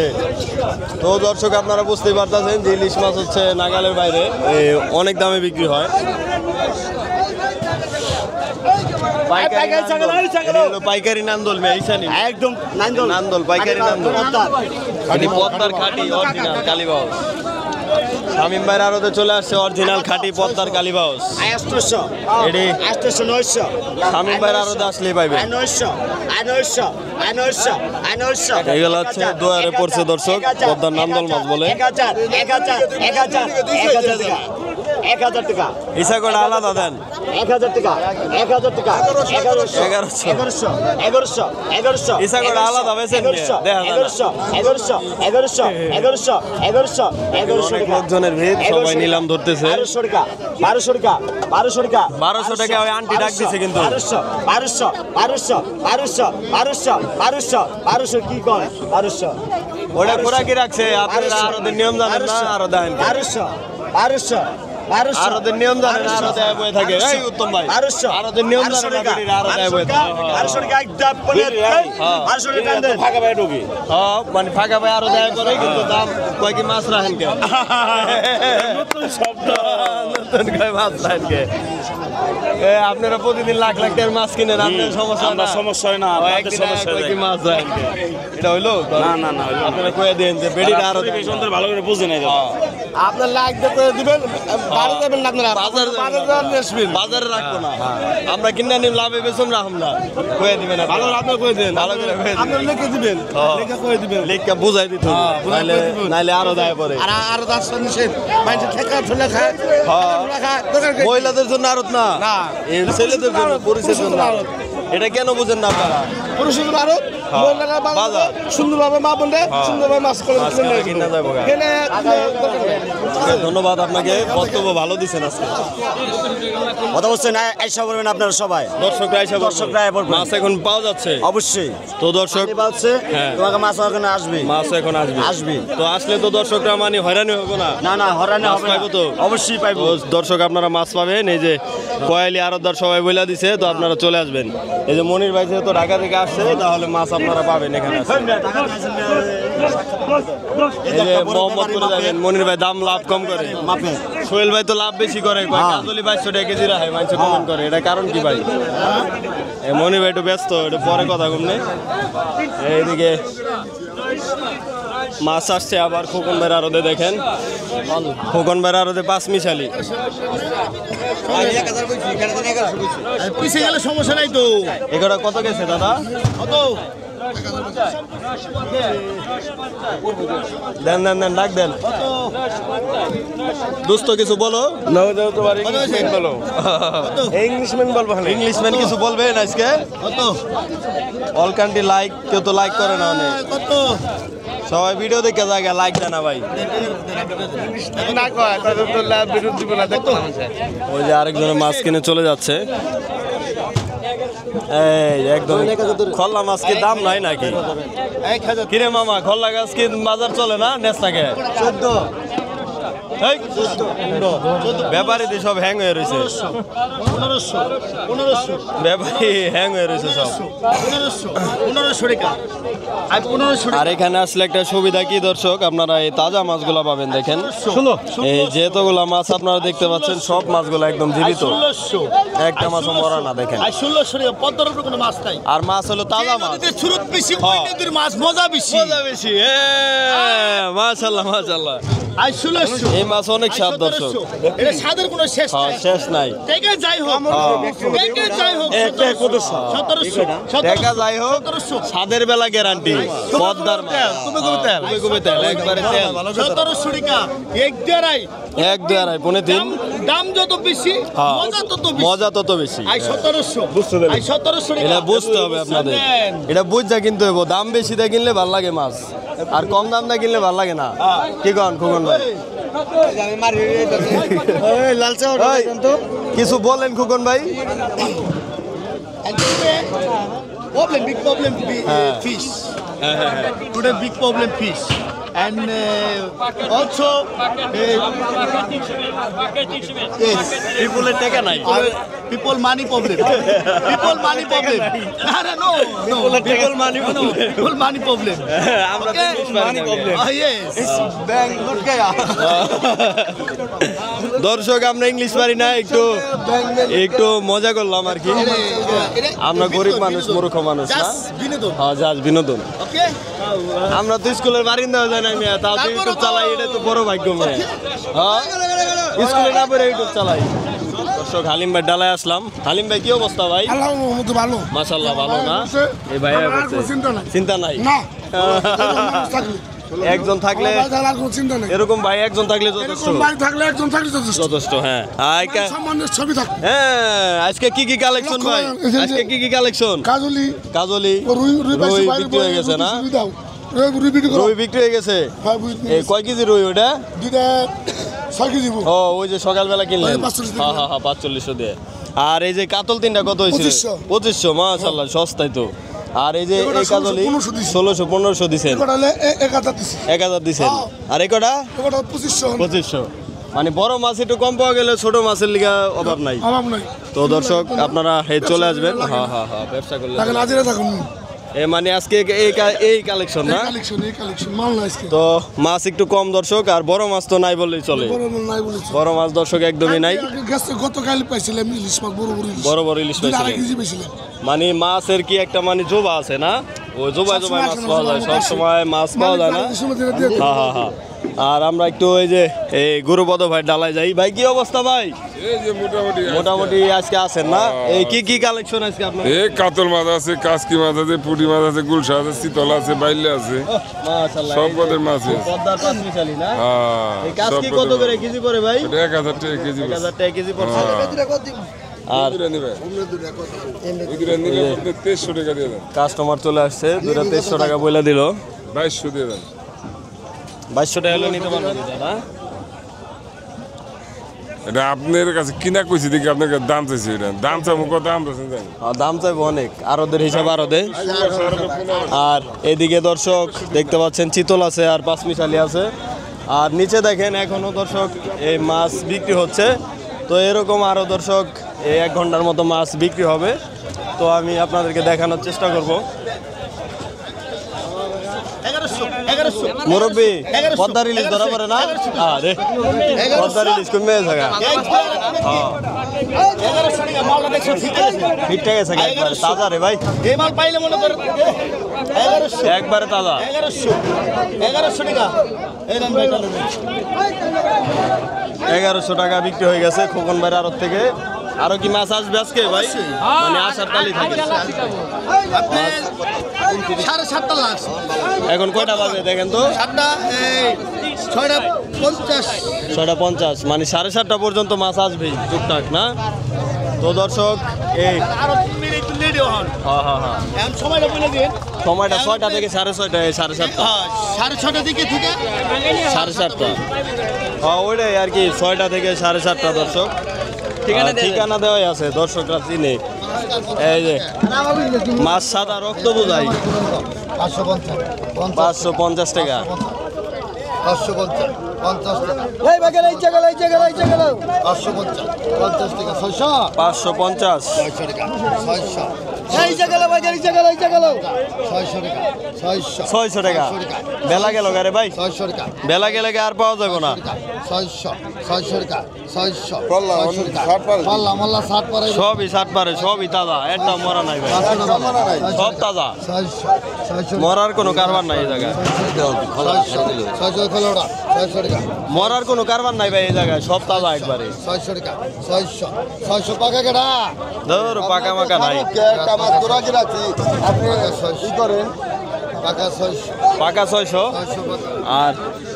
তো দর্শক আপনারা বুঝতেই পারতেছেন যে ইলিশ মাছ হচ্ছে নাগালের বাইরে অনেক দামে বিক্রি হয়। পাইকারি নান্দল একদম নান্দল পাইকারি নান্দল পদ্মার খাঁটি অরিজিনাল কালীবাউস। শামিম ভাইয়ের আড়তে চলে আসছে অরিজিনাল খাঁটি পদ্মার কালীবাউস। এটি শামিম ভাইয়ের আড়তে আসলেই পাইবে। এগুলো হচ্ছে দুয়ারে পড়ছে দর্শক, পদ্মার নান্দল মাছ বলে। 1000 টাকা ইসা করে আলাদা দেন। 1000 টাকা 1100 ইসা করে আলাদা বেছেন দেখা লোকজনের ভিড়, সবাই নিলাম ধরতেছে। 1200 টাকা 1200 টাকা ওই আন্টি ডাক দিছে কিন্তু। 1200 কি কয় 1200 ওটা খোরা কি রাখছে আপনারা আরো নিয়ম জানেন না? আরো দেন 1200 আরোদের নিয়ম জানেন, আরো দেয় বয়ে থাকে। এই উত্তম ভাই আরোদের নিয়ম জানেন না? আরো দেয় বয়ে থাকে। ফাঁকা ভাই ঢুকি হ্যাঁ মানে ফাঁকা ভাই আরো দেয় করে, কিন্তু দাম কয় কি মাছ রাখেন কে? শব্দ নতুন কয় মাছ রাখেন কে? আপনারা প্রতিদিন লাখ লাখ টাকার মাছ কিনেন, আপনার সমস্যা আমরা সমস্যা হয় না, আপনাদের সমস্যা হয় কি মাছ রাখেন কে? এটা হইলো না আপনারা কয়ে দেন যে বেডিটা আরো সুন্দর ভালো করে বুঝে নাই আপনার লাইক করে দিবেন, বাড়ি যাবেন না আপনারা বাজারে রাখবো না, আমরা কিনে নিম লাভে বেশম রাখুন না। কয়ে দিবেন ভালো, আপনি কয়ে দেন ভালো করে আপনারা লিখে দিবেন, লিখে কয়ে দিবেন, লিখে বুঝাই দিত, নাইলে আরো দায় পরে। আরো 10 নিষেধ মানে ঠেকা ঠুলে খায়, মহিলাদের জন্য আরত না, ছেলেদের জন্য পরিচয়ের জন্য। এটা কেন বুঝেন না আপনারা? পুরুষের আরত মহিলারা বাজার সুন্দরভাবে মা বোনরা সুন্দরভাবে মাছ করে কিনা যাবো গা। ধন্যবাদ আপনাকে, বক্তব্য ভালো দিচ্ছেন আজকে। কথা বলছেন আইসা করবেন আপনারা সবাই, দর্শকরা এসে মাছ এখন পাওয়া যাচ্ছে অবশ্যই। তো দর্শক পাচ্ছে হ্যাঁ। তোমাকে মাছ ওখানে আসবে, মাছ এখন আসবে তো আসলে তো দর্শকরা মানে হয়রানি হবে না? না হরানি মাছ হবে না। পাইবো তো? অবশ্যই পাইবো। তো দর্শক আপনারা মাছ পাবেন, এই যে কয়ালি আরতদার সবাই বলে দিছে, তো আপনারা চলে আসবেন। এই যে মনির ভাই যেহেতু ঢাকা থেকে আসছে, তাহলে মাছ আপনারা পাবেন এখানে আসে। এই যে মোহাম্মদ করে যাবেন, মনির ভাই দাম লাভ কম করে। মাপে সোহেল ভাই তো লাভ বেশি করে, কাজলি 2200 টাকা কেজি রাখে, মানুষ কমেন্ট করে, এটা কারণ কি ভাই? এই মনির ভাই একটু ব্যস্ত, এটা পরে কথা কমনে। এইদিকে মাছ আসছে আবার খোকন ভাইয়ের আরদে, দেখেন খোকন ভাইয়ের আরদে 5 মিশালি। পিছিয়ে গেলে সমস্যা নাই তো। এগুলো কত গেছে দাদা? কত দেন ডাক দেন। দোস্ত কিছু বলো। ইংলিশম্যান কিছু বলবেন আজকে? অল কান্ট্রি লাইক, কেউ তো লাইক করে না অনেক। কত সবাই ভিডিও দেখে জায়গা লাইক দেয় না ভাই। না কয় তাদের তো লাভ বিরোধ দিব না, দেখো ওই যে আরেকজনের মাছ কিনে চলে যাচ্ছে। এই একদম খল্লা মাছ কি দাম নাই নাকি? 1000 কিরে মামা, খল্লা গাছ কি বাজার চলে না নেস্তাকে? 14 ব্যাপারী সব হ্যাং হয়ে রয়েছে, 1500 ব্যাপারী হ্যাং হয়ে রয়েছে সব। 1500 টাকা আর 1500 আর এখানে আসলে একটা সুবিধা কি দর্শক, আপনারা এই তাজা মাছগুলো পাবেন। দেখেন এই যেতগুলা মাছ আপনারা দেখতে পাচ্ছেন, সব মাছগুলো একদম জীবিত, 1600 একটা মাছও মরা না। দেখেন আর 1600 টাকা 15 টাকা কোনো মাছ নাই। আর মাছ হলো তাজা মাছ, নদীতে ছুরুত বেশি, ওই নদীর মাছ মজা বেশি। বেশি। মাশাআল্লাহ মাশাআল্লাহ, আর 1600 এই মাছ অনেক স্বাদ দর্শক। এটা স্বাদের কোনো শেষ নাই। শেষ নাই। টাকা যাই হোক, টাকা যাই হোক, 1700 দেখা যাই হোক, স্বাদের বেলা গ্যারান্টি। পদ্মার মাছ, তুমি তেল একবারে তেল। 1700 টাকা এক দেড়াই, 1 2 2.5 পৌনে 3। দাম যত বেশি মজা তত বেশি। মজা তত বেশি। আই 1700 আই 1700 টাকা। এটা বুঝতে হবে আপনাদের, এটা বুঝা কিনতে হবে। দাম বেশি দিয়ে কিনলে ভালো লাগে মাছ, আর কম দাম দিয়ে কিনলে ভালো লাগে না। কি কন খোকন ভাই? কিছু বলেন খোকন ভাই। Problem, big problem, fish. Today big problem fish. And also yes, people টাকা নাই, people money problem. People money problem. No. people money People money problem. আমরা Okay? money problem। Yes. Bank লুট গয়া দর্শক আমরা ইংলিশ পারি না, একটু মজা করলাম আর কি। আমরা গরিব মানুষ, মূর্খ মানুষ না। Just বিনোদন. হ্যাঁ জাস্ট বিনোদন। Okay? আমরা তো স্কুলের বারিন্দা যাই না মিয়া, তাও তো ইউটিউব চালাই, এটা তো বড় ভাগ্য মেয়ে। হ্যাঁ স্কুলে না পড়ে ইউটিউব চালাই। দর্শক হালিম ভাই ডালায় আসলাম। হালিম ভাই কি অবস্থা ভাই? ভালো মাশাআল্লাহ ভালো না? এই ভাই চিন্তা নাই না একজন থাকলে এরকম ভাই একজন থাকলে যথেষ্ট, থাকলে একজন থাকলে যথেষ্ট। হ্যাঁ সম্মানের ছবি থাকবে। হ্যাঁ আজকে কি কি কালেকশন ভাই? আজকে কি কি কালেকশন? কাজলি কাজলি রুই বিক্রি হয়ে গেছে না? রুই রুই বিক্রি হয়ে গেছে। এই কয় কেজি রুই ওটা? 6 কেজি। ও ওই যে সকালবেলা কিনলেন। 45 হ্যাঁ 4500 দিয়ে। আর এই যে কাতল তিনটা কত হয়েছিল? 2500। মাশাআল্লাহ সস্তাই তো। আর এই যে এই কাজলি 1600-1500 দিছেন। 1000 দিছেন। আর এই কটা 2500। মানে বড় মাছ একটু কম পাওয়া গেলে ছোট মাছের লিগা অভাব নাই। তো দর্শক আপনারা চলে আসবেন। হ্যাঁ ব্যবসা করলে মানে আজকে এই কালেকশন না? তো মাছ একটু কম দর্শক, আর বড় মাছ তো নাই বললেই চলে। বড় মাছ দর্শক একদমই নাই। গতকাল পাইছিলাম ইলিশ মাছ, বড় বড় ইলিশ পাইছিলেন। মানে মাছের কি একটা মানে জোবা আছে না? ওই জোবায় মাছ পাওয়া যায়, সব সময় মাছ পাওয়া যায় না। হ্যাঁ আর আমরা একটু ওই যে এই গুরুপদ ভাই ডালায় যাই। ভাই কি অবস্থা ভাই? এই যে মোটামুটি আজকে আছেন না? এই কি কালেকশন আজকে আপনার? এই কাতল মাছ আছে, কাসকি মাছ আছে, পুঁটি মাছ আছে, গুলশা আছে, শীতল আছে, বাইলে আছে, মাশাআল্লাহ সব পদের মাছ আছে। পদ্মার পাঁচ মিশালি না? হ্যাঁ এই কাসকি কত করে কেজি পড়ে ভাই? 1000 টাকা কেজি। 1000 টাকা কেজি পড়ছে। আর নিবে 2300 টাকা দিয়ে দেন। কাস্টমার চলে আসছে, দুইটা 2300 টাকা বইলা দিল। 2200 দিয়ে দেন। 2200 টাকা হলে নিতে পারবেন দাদা। এটা আপনার কাছে কিনা কইছি দেখি আপনার কাছে দাম চাইছি, এটা দাম চাবো কত দাম চাইছেন জানি। দাম চাইবো অনেক, আরদের হিসাবে আরো দে। আর এদিকে দর্শক দেখতে পাচ্ছেন চিতল আছে আর পাঁচমিশালি আছে। আর নিচে দেখেন এখনো দর্শক এই মাছ বিক্রি হচ্ছে। তো এরকম আরো দর্শক এই 1 ঘন্টার মতো মাছ বিক্রি হবে। তো আমি আপনাদেরকে দেখানোর চেষ্টা করব। মুরব্বী পদ্মা রিলিজ ধরা পড়ে না? আরে পদ্মা রিলিজ কমে থাকা ঠিকঠাক আছে একবারে তাজা রে ভাই। এই মাল পাইলে মনে করেন 1100 একবারে তাজা 1100 টাকা। এই নেন ভাই, 1100 টাকা বিক্রি হয়ে গেছে খোকন ভাইয়ের আড়ত থেকে। আরো কি মাছ আসবে আজকে ভাই? মানে আসার তালি থাকে। আপনি 7.5 লাগছে। এখন কয়টা বাজে দেখেন তো? 6:50 6:50, মানে 7:30 পর্যন্ত মাছ আসবেই টুকটাক না? তো দর্শক এই আরো 3 মিনিট লেটও হন। হ্যাঁ হ্যাঁ হ্যাঁ এখন সময়টা বলে দিন। সময়টা 6টা থেকে 6:30, 7:30। হ্যাঁ, 6:30 দিকে থেকে 7:30। হ্যাঁ ওইটাই আর কি, 6টা থেকে 7:30 দর্শক। ঠিকানা দেওয়াই আছে, দর্শকরা চিনে। এই যে মাছ সাদা রক্ত বোঝাই 550 টাকা। 550 টাকা। এই বাগের এই জায়গা 550 50 টাকা। 600 550 600 টাকা। 600 এই জায়গা বাগের এই জায়গা 600 টাকা। 600 টাকা। বেলা গেল গারে ভাই, 600 টাকা। বেলা গেলে আর পাওয়া যাবে না। 600 টাকা। 600 পাল্লা মাল্লা 60 পারে। সবই 60 পারে, সবই তাজা, একটা মরা নাই ভাই, সব তাজা, 600 মরার কোনো কারবার নাই এই জায়গায়। 600 খোলোড়া 600 টাকা। মরার কোনো কারবার নাই ভাই এই জায়গায়, সব তাজা একবারে। 600 টাকা। 600 পাকা কেডা? ধর পাকা মাকা নাই, একটা মাছ তোরা কি রাখছি আপনি কি করেন? পাকা 600। পাকা 600। 600 পাকা। আর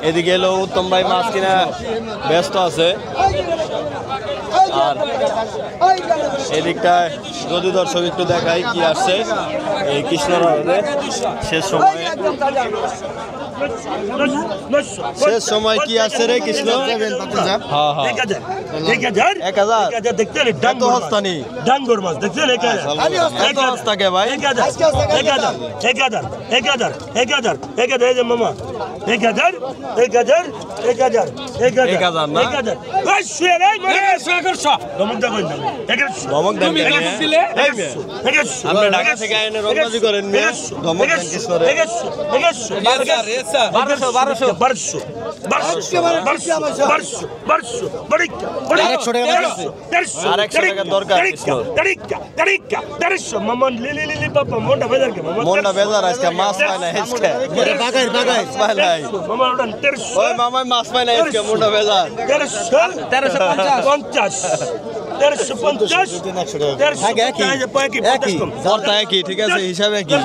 এদিকে এলো উত্তম ভাই মাছ কিনা ব্যস্ত আছে। আর এদিকটায় যদি দর্শক একটু দেখাই কি আসছে এই কৃষ্ণনগরে শেষ সময়ে। শেষ সময় কি আসছে রে কৃষ্ণ? হ্যাঁ হ্যাঁ 1000 দেখতে এত হস্তানি ডাঙ্গর মাছ দেখছেন? এত হস্তাকে ভাই। 1000 এই যে মামা 1000 না? ধমক দেবেন না, ধমক দেন কেন? এই মেয়ে, আপনি ঢাকা থেকে আইনে রংবাজি করেন মেয়ে, ধমক দেন কৃষ্ণরে। 100 টাকা দরকার কৃষ্ণর। মনটা বেজার আজকে, মাছ পায় না আজকে। মাছ পায় নাই। ওই মামাই মাছ পায় না আজকে, মনটা বেজার। 1350 দরটা একই, ঠিক আছে, হিসাব একই,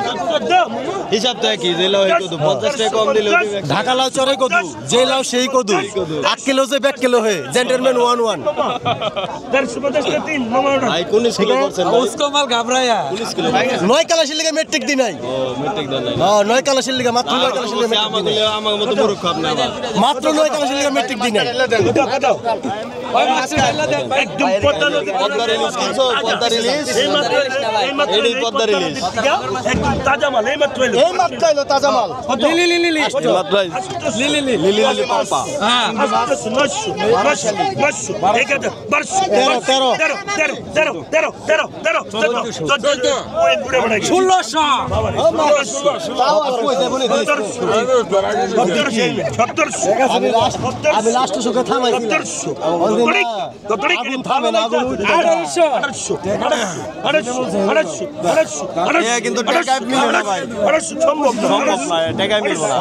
হিসাব তো একই। যে লাউ 50 টাকা কম দিলে ঢাকা লাউ চড়াই কদু, যে লাউ সেই কদু। 8 কিলো যে 1 কিলো হয়ে জেন্টলম্যান 1 ভাই 19 কিলো করছেন ভাই? उसको माल घबराया 19 কিলো। 9 কালাশির লিগে মেট্রিক দি নাই। ও মেট্রিক দেন নাই। হ্যাঁ 9 কালাশির লিগে মাত্র 9 কালাশির লিগে মেট্রিক দি নাই। আমার মতো মূর্খ আপনি আবার। মাত্র 9 কালাশির লিগে মেট্রিক দি নাই। একদম পদ্মা রিলিজ কিনছো? পদ্মা রিলিজ, এটাই পদ্মা রিলিজ। একদম তাজা মাল এই মাত্র এলো। এই মাত্র এলো তাজা মাল। লিলি পাম্পা। আমি লাস্ট সুখে থামাইছি। কিন্তু টাকা মিলবে না ভাই, সম্ভব না, টাকা মিলবে না।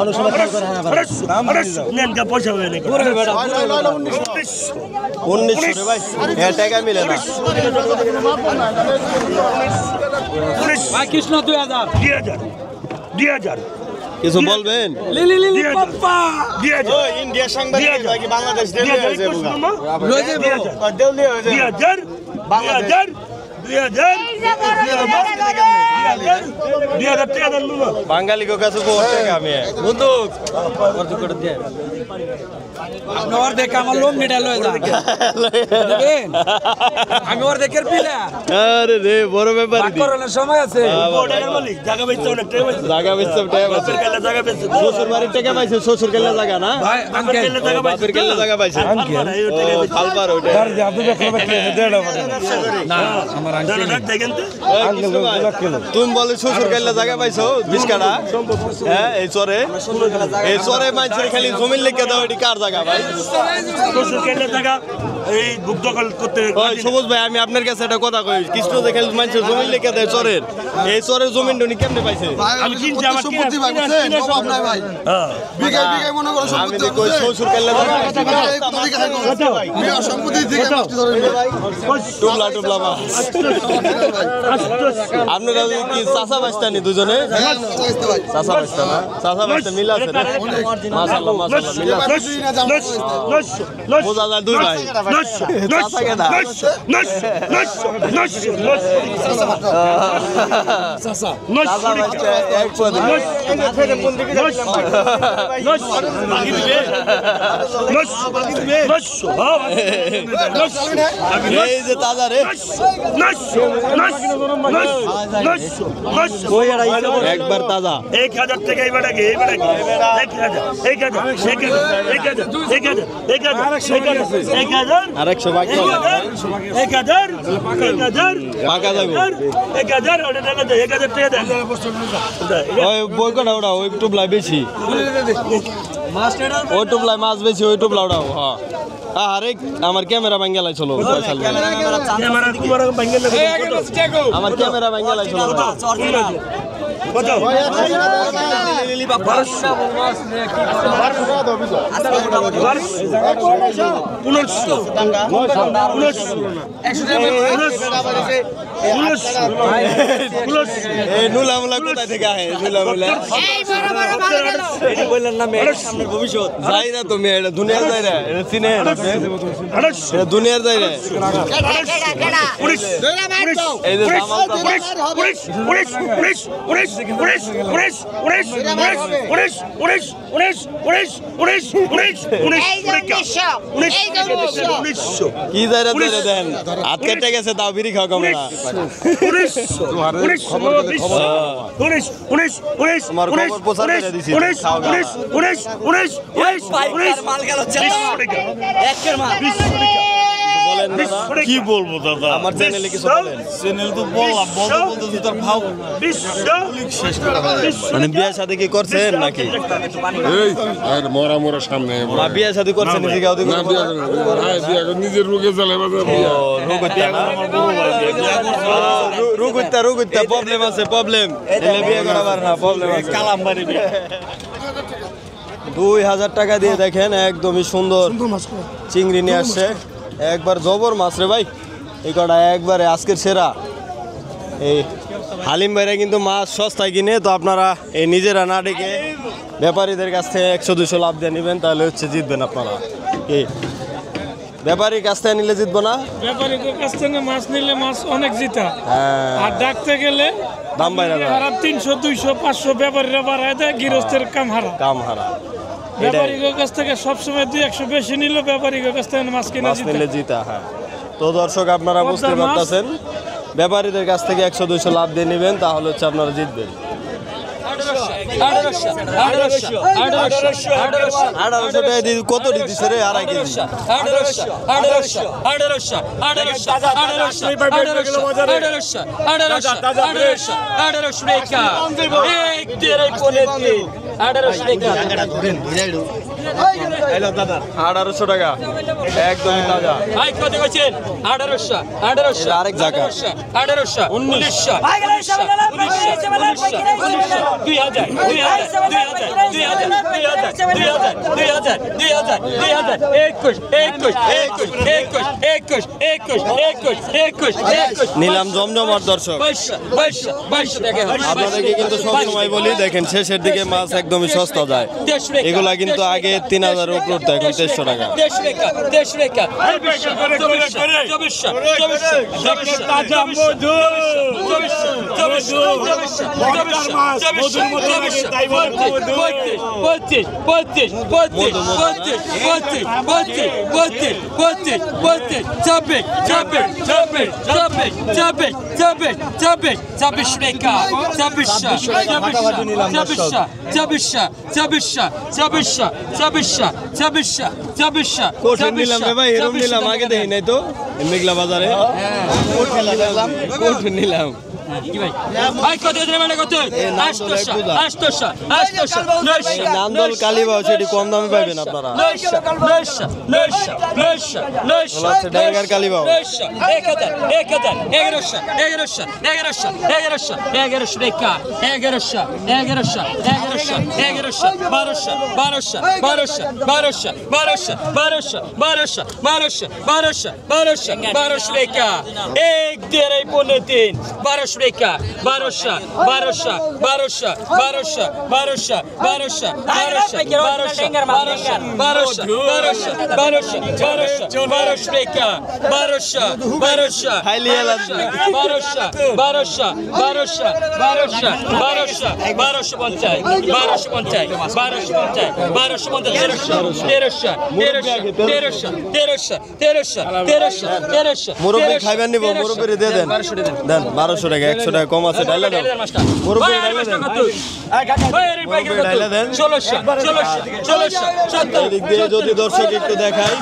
1900 রে ভাই, হ্যাঁ টাকা মিলে না। कृष्ण 2000 2000 কিছু বলবেন? ইন্ডিয়া সাংবাদিক বাংলাদেশ বাঙালি কো কাছে বহুত টাকা আমি বন্ধু আপনি ওর দেখে আমার লোম মিটাল হয়ে যায় আমি ওর দেখে পিলা আরে রে বড় ব্যাপার করোনার সময় আছে জায়গা বেচতে অনেক টাকা পাইছে জায়গা বেচতে টাকা পাইছে জায়গা বেচতে শ্বশুর বাড়ির টাকা পাইছে শ্বশুর কেল্লা জায়গা না ভাই আঙ্কেল বাপের কেল্লা জায়গা পাইছে খালপার ওইটা না আমার আঙ্কেল তুমি বলে শ্বশুর কেল্লা জায়গা পাইছো 20 কাটা হ্যাঁ এই চরে মানুষের খালি জমিন লিখে দাও এটি কার জায়গা ভাই এই বুক দখল করতে ওই সবুজ ভাই আমি আপনার কাছে একটা কথা কই কৃষ্ণ দেখে মানুষের জমিন লিখে দেয় চরের এই চরের জমিন টনি কেমনে পাইছে আমি কিনছি আমার সম্পত্তি ভাই বুঝছেন অভাব নাই ভাই বিঘায় বিঘায় মনে করো আমি সম্পত্তি কই শ্বশুর কেল্লা জায়গা বিঘা সম্পত্তি থেকে মাছটি ধরে নিয়ে ভাই টুবলা টুবলা মাছ আপনারা কি চাচা বাস্তানি দুজনে ভাই চাচা বাস্তা না চাচা বাস্তা মিল আছে না মাশাআল্লাহ মাশাআল্লাহ মিল আছে বোঝা যায় দুই ভাই চাচা কেডা চাচা বাস্তা এক পদ এই যে তাজা রে একবার তাজা 1000 টাকা এই বেটাকে 1000 আরেকশো বাকি 1000 পাকা যাবো 1000 ওটা টাকা 1000 টাকা দেন ওই বই কটা ওটা ওই টুবলাই বেশি ওই টুবলাই মাছ বেশি ওই টুবলা ওটাও হ্যাঁ আরে আমার ক্যামেরা ভাঙ্গেলাই চলো আমার ক্যামেরা ভাঙ্গেলাই চলো নুলামুলা কোথায় থেকে আহে নুলামুলা ভবিষ্যৎ যাই না তুমি এটা দুনিয়ার যাই রে এটা চিনে এটা দুনিয়ার যাই রে এই যে কি যাই রে দেন হাত কেটে গেছে তাও বিড়ি খাও কমে না কি বলবো দাদা আমার চ্যানেলে কিছু বলেন চ্যানেল তো বললাম বলতে তার ভাব মানে বিয়ে শাদী কি করছেন নাকি এই আর মরা মরা সামনে মা বিয়ে শাদী করছেন নিজে গাও না বিয়া করে হ্যাঁ বিয়া করে নিজের রোগে চলে বাজার বিয়া রুগুইতা প্রবলেম আছে প্রবলেম এলে বিয়ে করা পারে না প্রবলেম আছে কালাম বাড়ি 2000 টাকা দিয়ে দেখেন একদমই সুন্দর চিংড়ি নিয়ে আসছে একবার জবর মাছ রে ভাই এই কটা একবারে আজকের সেরা এই হালিম ভাইরা কিন্তু মাছ সস্তায় কিনে তো আপনারা এই নিজেরা না ডেকে ব্যাপারীদের কাছ থেকে 100-200 লাভ দিয়ে নেবেন তাহলে হচ্ছে জিতবেন আপনারা কি ব্যাপারীর কাছ থেকে নিলে জিতবো না ব্যাপারীর কাছ থেকে মাছ নিলে মাছ অনেক জিতা হ্যাঁ আর ডাকতে গেলে দাম বাইরে খারাপ 300 200 500 ব্যাপারীরা বাড়ায় দেয় গৃহস্থের কাম হারা ব্যাপারীর কাছ থেকে সবসময় 200 বেশি নিল ব্যাপারীর কাছ থেকে মাছ কিনে জিতা হ্যাঁ তো দর্শক আপনারা বুঝতে পারতেছেন ব্যাপারীদের কাছ থেকে 100-200 লাভ দিয়ে নেবেন তাহলে হচ্ছে আপনারা জিতবেন 1800 টাকা দিয়ে কত দিতেছে রে আড়াই কেজি 1800 টাকা একদম তাজা আরেক জায়গা 1900 নিলাম জমজমার দর্শক আপনাদেরকে কিন্তু সবসময় বলি দেখেন শেষের দিকে মাছ একদমই সস্তা যায় এগুলা কিন্তু আগে 3000 একটু উঠতো এখন 2300 টাকা। 2300 টাকা 2400 কোঠিন নিলাম রে ভাই, এরকম নিলাম আগে দেখি নাই তো মেঘলা বাজারে। কোঠিন নিলাম কি ভাই ভাই কত দিন মানে কত 800 নান্দল কালীবাউ সেটি কম দামে পাবেন আপনারা। ড্যাঙ্গার কালীবাউ 1300 মুরব্বি খাইবেন নিব, মুরব্বিরে দিয়ে দেন, দেন 1200 টাকা, 100 টাকা কম আছে, ডাইলা দেন মুরব্বি, ডাইলা দেন, মুরব্বি ডাইলা দেন। 1600 এদিক দিয়ে যদি দর্শক একটু দেখাই,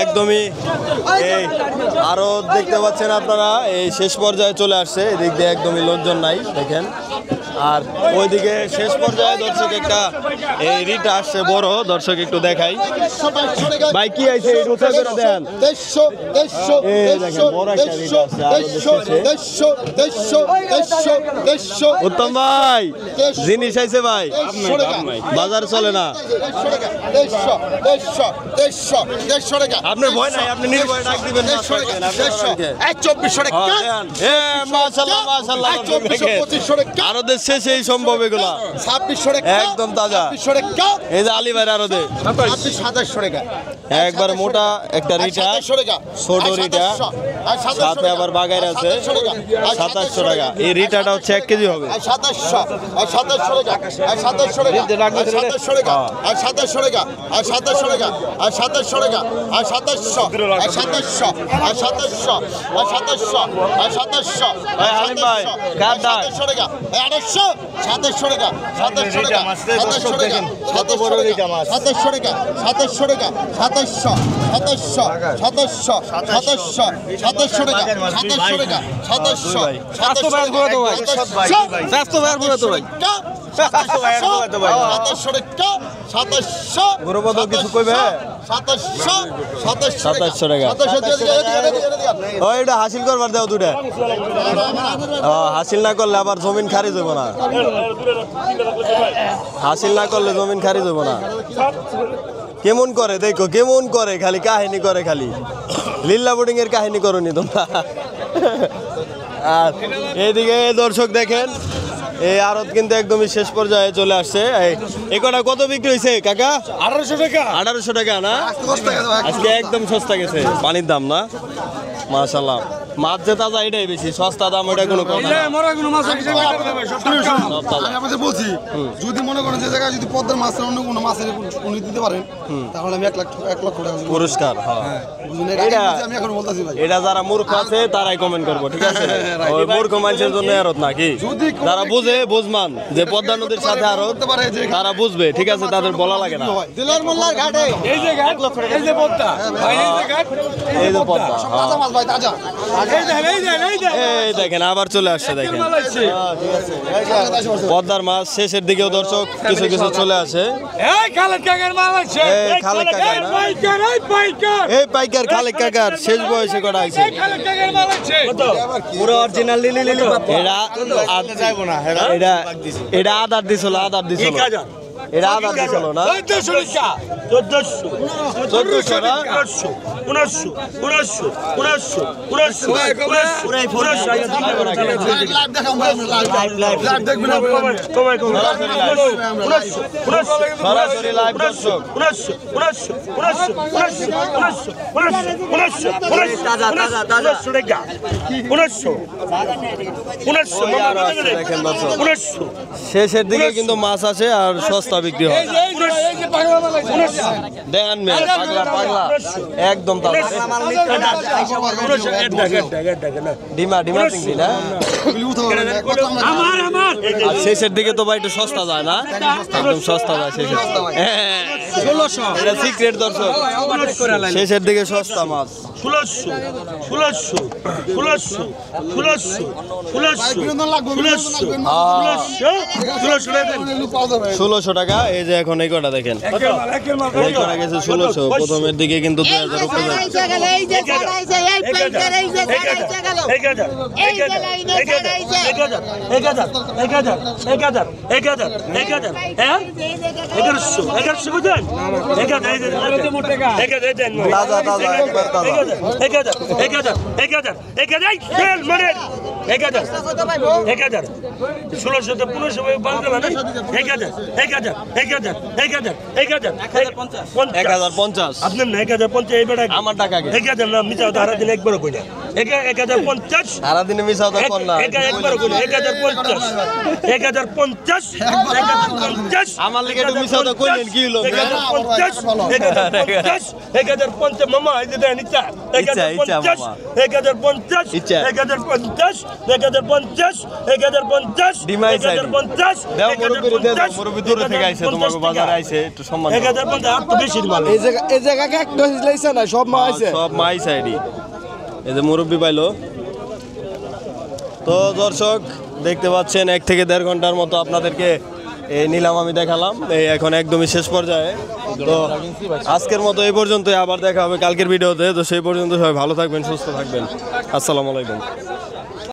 একদমই এই আরো দেখতে পাচ্ছেন আপনারা এই শেষ পর্যায়ে চলে আসছে, এদিক দিয়ে একদমই লোকজন নাই দেখেন। আর ওইদিকে শেষ পর্যায়ে দর্শক একটা এই রিটা আসছে বড়, দর্শক একটু দেখাই ভাই কি আইছে এই উঠা করে দেন। এই দেখেন বড় একটা রিটা আছে, আর উত্তম ভাই জিনিস আইছে ভাই, বাজার চলে না, আপনার ভয় নাই, আপনি নির্ভয় ডাক দিবেন। 2400 টাকা, মাশাআল্লাহ মাশাআল্লাহ, আরো দেশ সেই সম্ভব এগুলা 2600 টাকা, একদম তাজা। 2600 টাকা, এই যে আলী ভাইয়ের আরো দে 2700 টাকা, একবার মোটা একটা রিটা, 2700 টাকা, ছোট রিটা, সাথে আবার বাগাইর আছে 2700 টাকা। এই রিটাটা হচ্ছে 1 কেজি হবে। 2700 টাকা, 2700 টাকা, 2700 টাকা, 2700 টাকা, 2700 টাকা, 2700 টাকা, 2700, 2700, 2700, 2700, ভাই হালিম ভাই কার দাম? 2700 টাকা, 2800, 2700 টাকা, 2700 টাকা, 2700 টাকা, কত বড় রিটা মাছ? 2700 টাকা, 2700 টাকা, 2700, 2700, 2700, 2700, 2700 টাকা, 2700 টাকা, 2700, 2700 টাকা, স্বাস্থ্য ভাইয়ের বড় তো ভাই, 2700 টাকা, 2700, গরু কত কিছু কইবে? 2700, 2700 টাকা। ও এটা হাসিল করবার দাও দুটা, হাসিল না করলে আবার জমিন খারিজ হইব না, হাসিল না করলে জমিন খারিজ হইব না। কেমন করে দেখো, কেমন করে, খালি কাহিনী করে, খালি লিল্লা বোর্ডিং এর কাহিনী করনি তোমরা। আর এইদিকে দর্শক দেখেন এই আড়ত কিন্তু একদমই শেষ পর্যায়ে চলে আসছে। এই কটা কত বিক্রি হয়েছে কাকা? 1800 টাকা, 1800 টাকা না, আজকে একদম সস্তা গেছে, পানির দাম না মাশাআল্লাহ। মাছ যে তাজা এটাই বেশি, সস্তা দাম ওটা কোনো কথা না। আমি আপনাদের বলছি, যদি মনে করেন যে জায়গায় যদি পদ্মার মাছের অন্য কোনো মাছের উনি দিতে পারেন, তাহলে আমি 1 লক্ষ টাকা পুরস্কার। আমি এখন বলতেছি ভাই, এটা যারা মূর্খ আছে তারাই কমেন্ট করবো, ঠিক আছে? ওই মূর্খ মানুষের জন্য আরত নাকি, যারা বুঝে বুঝমান যে পদ্মা নদীর সাথে আরত, তারা বুঝবে, ঠিক আছে? তাদের বলা লাগে না। দিলার মোল্লার ঘাটে এই যে ঘাট, এই যে পদ্মা ভাই, এই যে ঘাট, এই যে পদ্মা, তাজা মাছ ভাই, তাজা। এই দেখেন আবার চলে আসছে, দেখেন পদ্মার মাছ শেষের দিকেও দর্শক কিছু কিছু চলে আসে। এই খালেক কাকার মাল আছে, এই খালেক কাকা না, পাইকার, এই পাইকার, এই পাইকার খালেক কাকার শেষ বয়সে কটা আইছে। খালেক কাকার মাল আছে পুরো অরিজিনাল লিলি লিলি, এটা এটা এটা আদার দিছিল, আদার দিছিল এটা আদা ছিল না 1400 না 19 লাইভ দর্শক শেষের দিকে কিন্তু মাছ আছে আর সস্তা বিক্রি হয় দেন পাগলা একদম ডিমা চিংড়ি না আর শেষের দিকে তো ভাই একটু সস্তা যায় না একদম সস্তা যায় শেষের এটা সিক্রেট দর্শক শেষের দিকে সস্তা মাছ 1600 টাকা এই যে এখন এই কটা দেখেন এই কটা গেছে 1600 প্রথমের দিকে কিন্তু 2000 উপরে আমার টাকা সারাদিনে মিশাও তো কর না আমার লিগে একটু মিশাও তো কইলেন কি হলো মামা এই যে দেন ইচ্ছা 1050 মুরব্বি দূরে থেকে আইছে তোমার বাজারে আইছে একটু সম্মান 1050 তো বেশি মাল এই জায়গাকে একটা লাইছে না সব মা আছে সব মাই সাইডি এই যে মুরব্বি পাইলো তো দর্শক দেখতে পাচ্ছেন 1 থেকে 1.5 ঘন্টার মতো আপনাদেরকে এই নিলাম আমি দেখালাম এই এখন একদমই শেষ পর্যায়ে তো আজকের মতো এই পর্যন্তই আবার দেখা হবে কালকের ভিডিওতে তো সেই পর্যন্ত সবাই ভালো থাকবেন সুস্থ থাকবেন আসসালামু আলাইকুম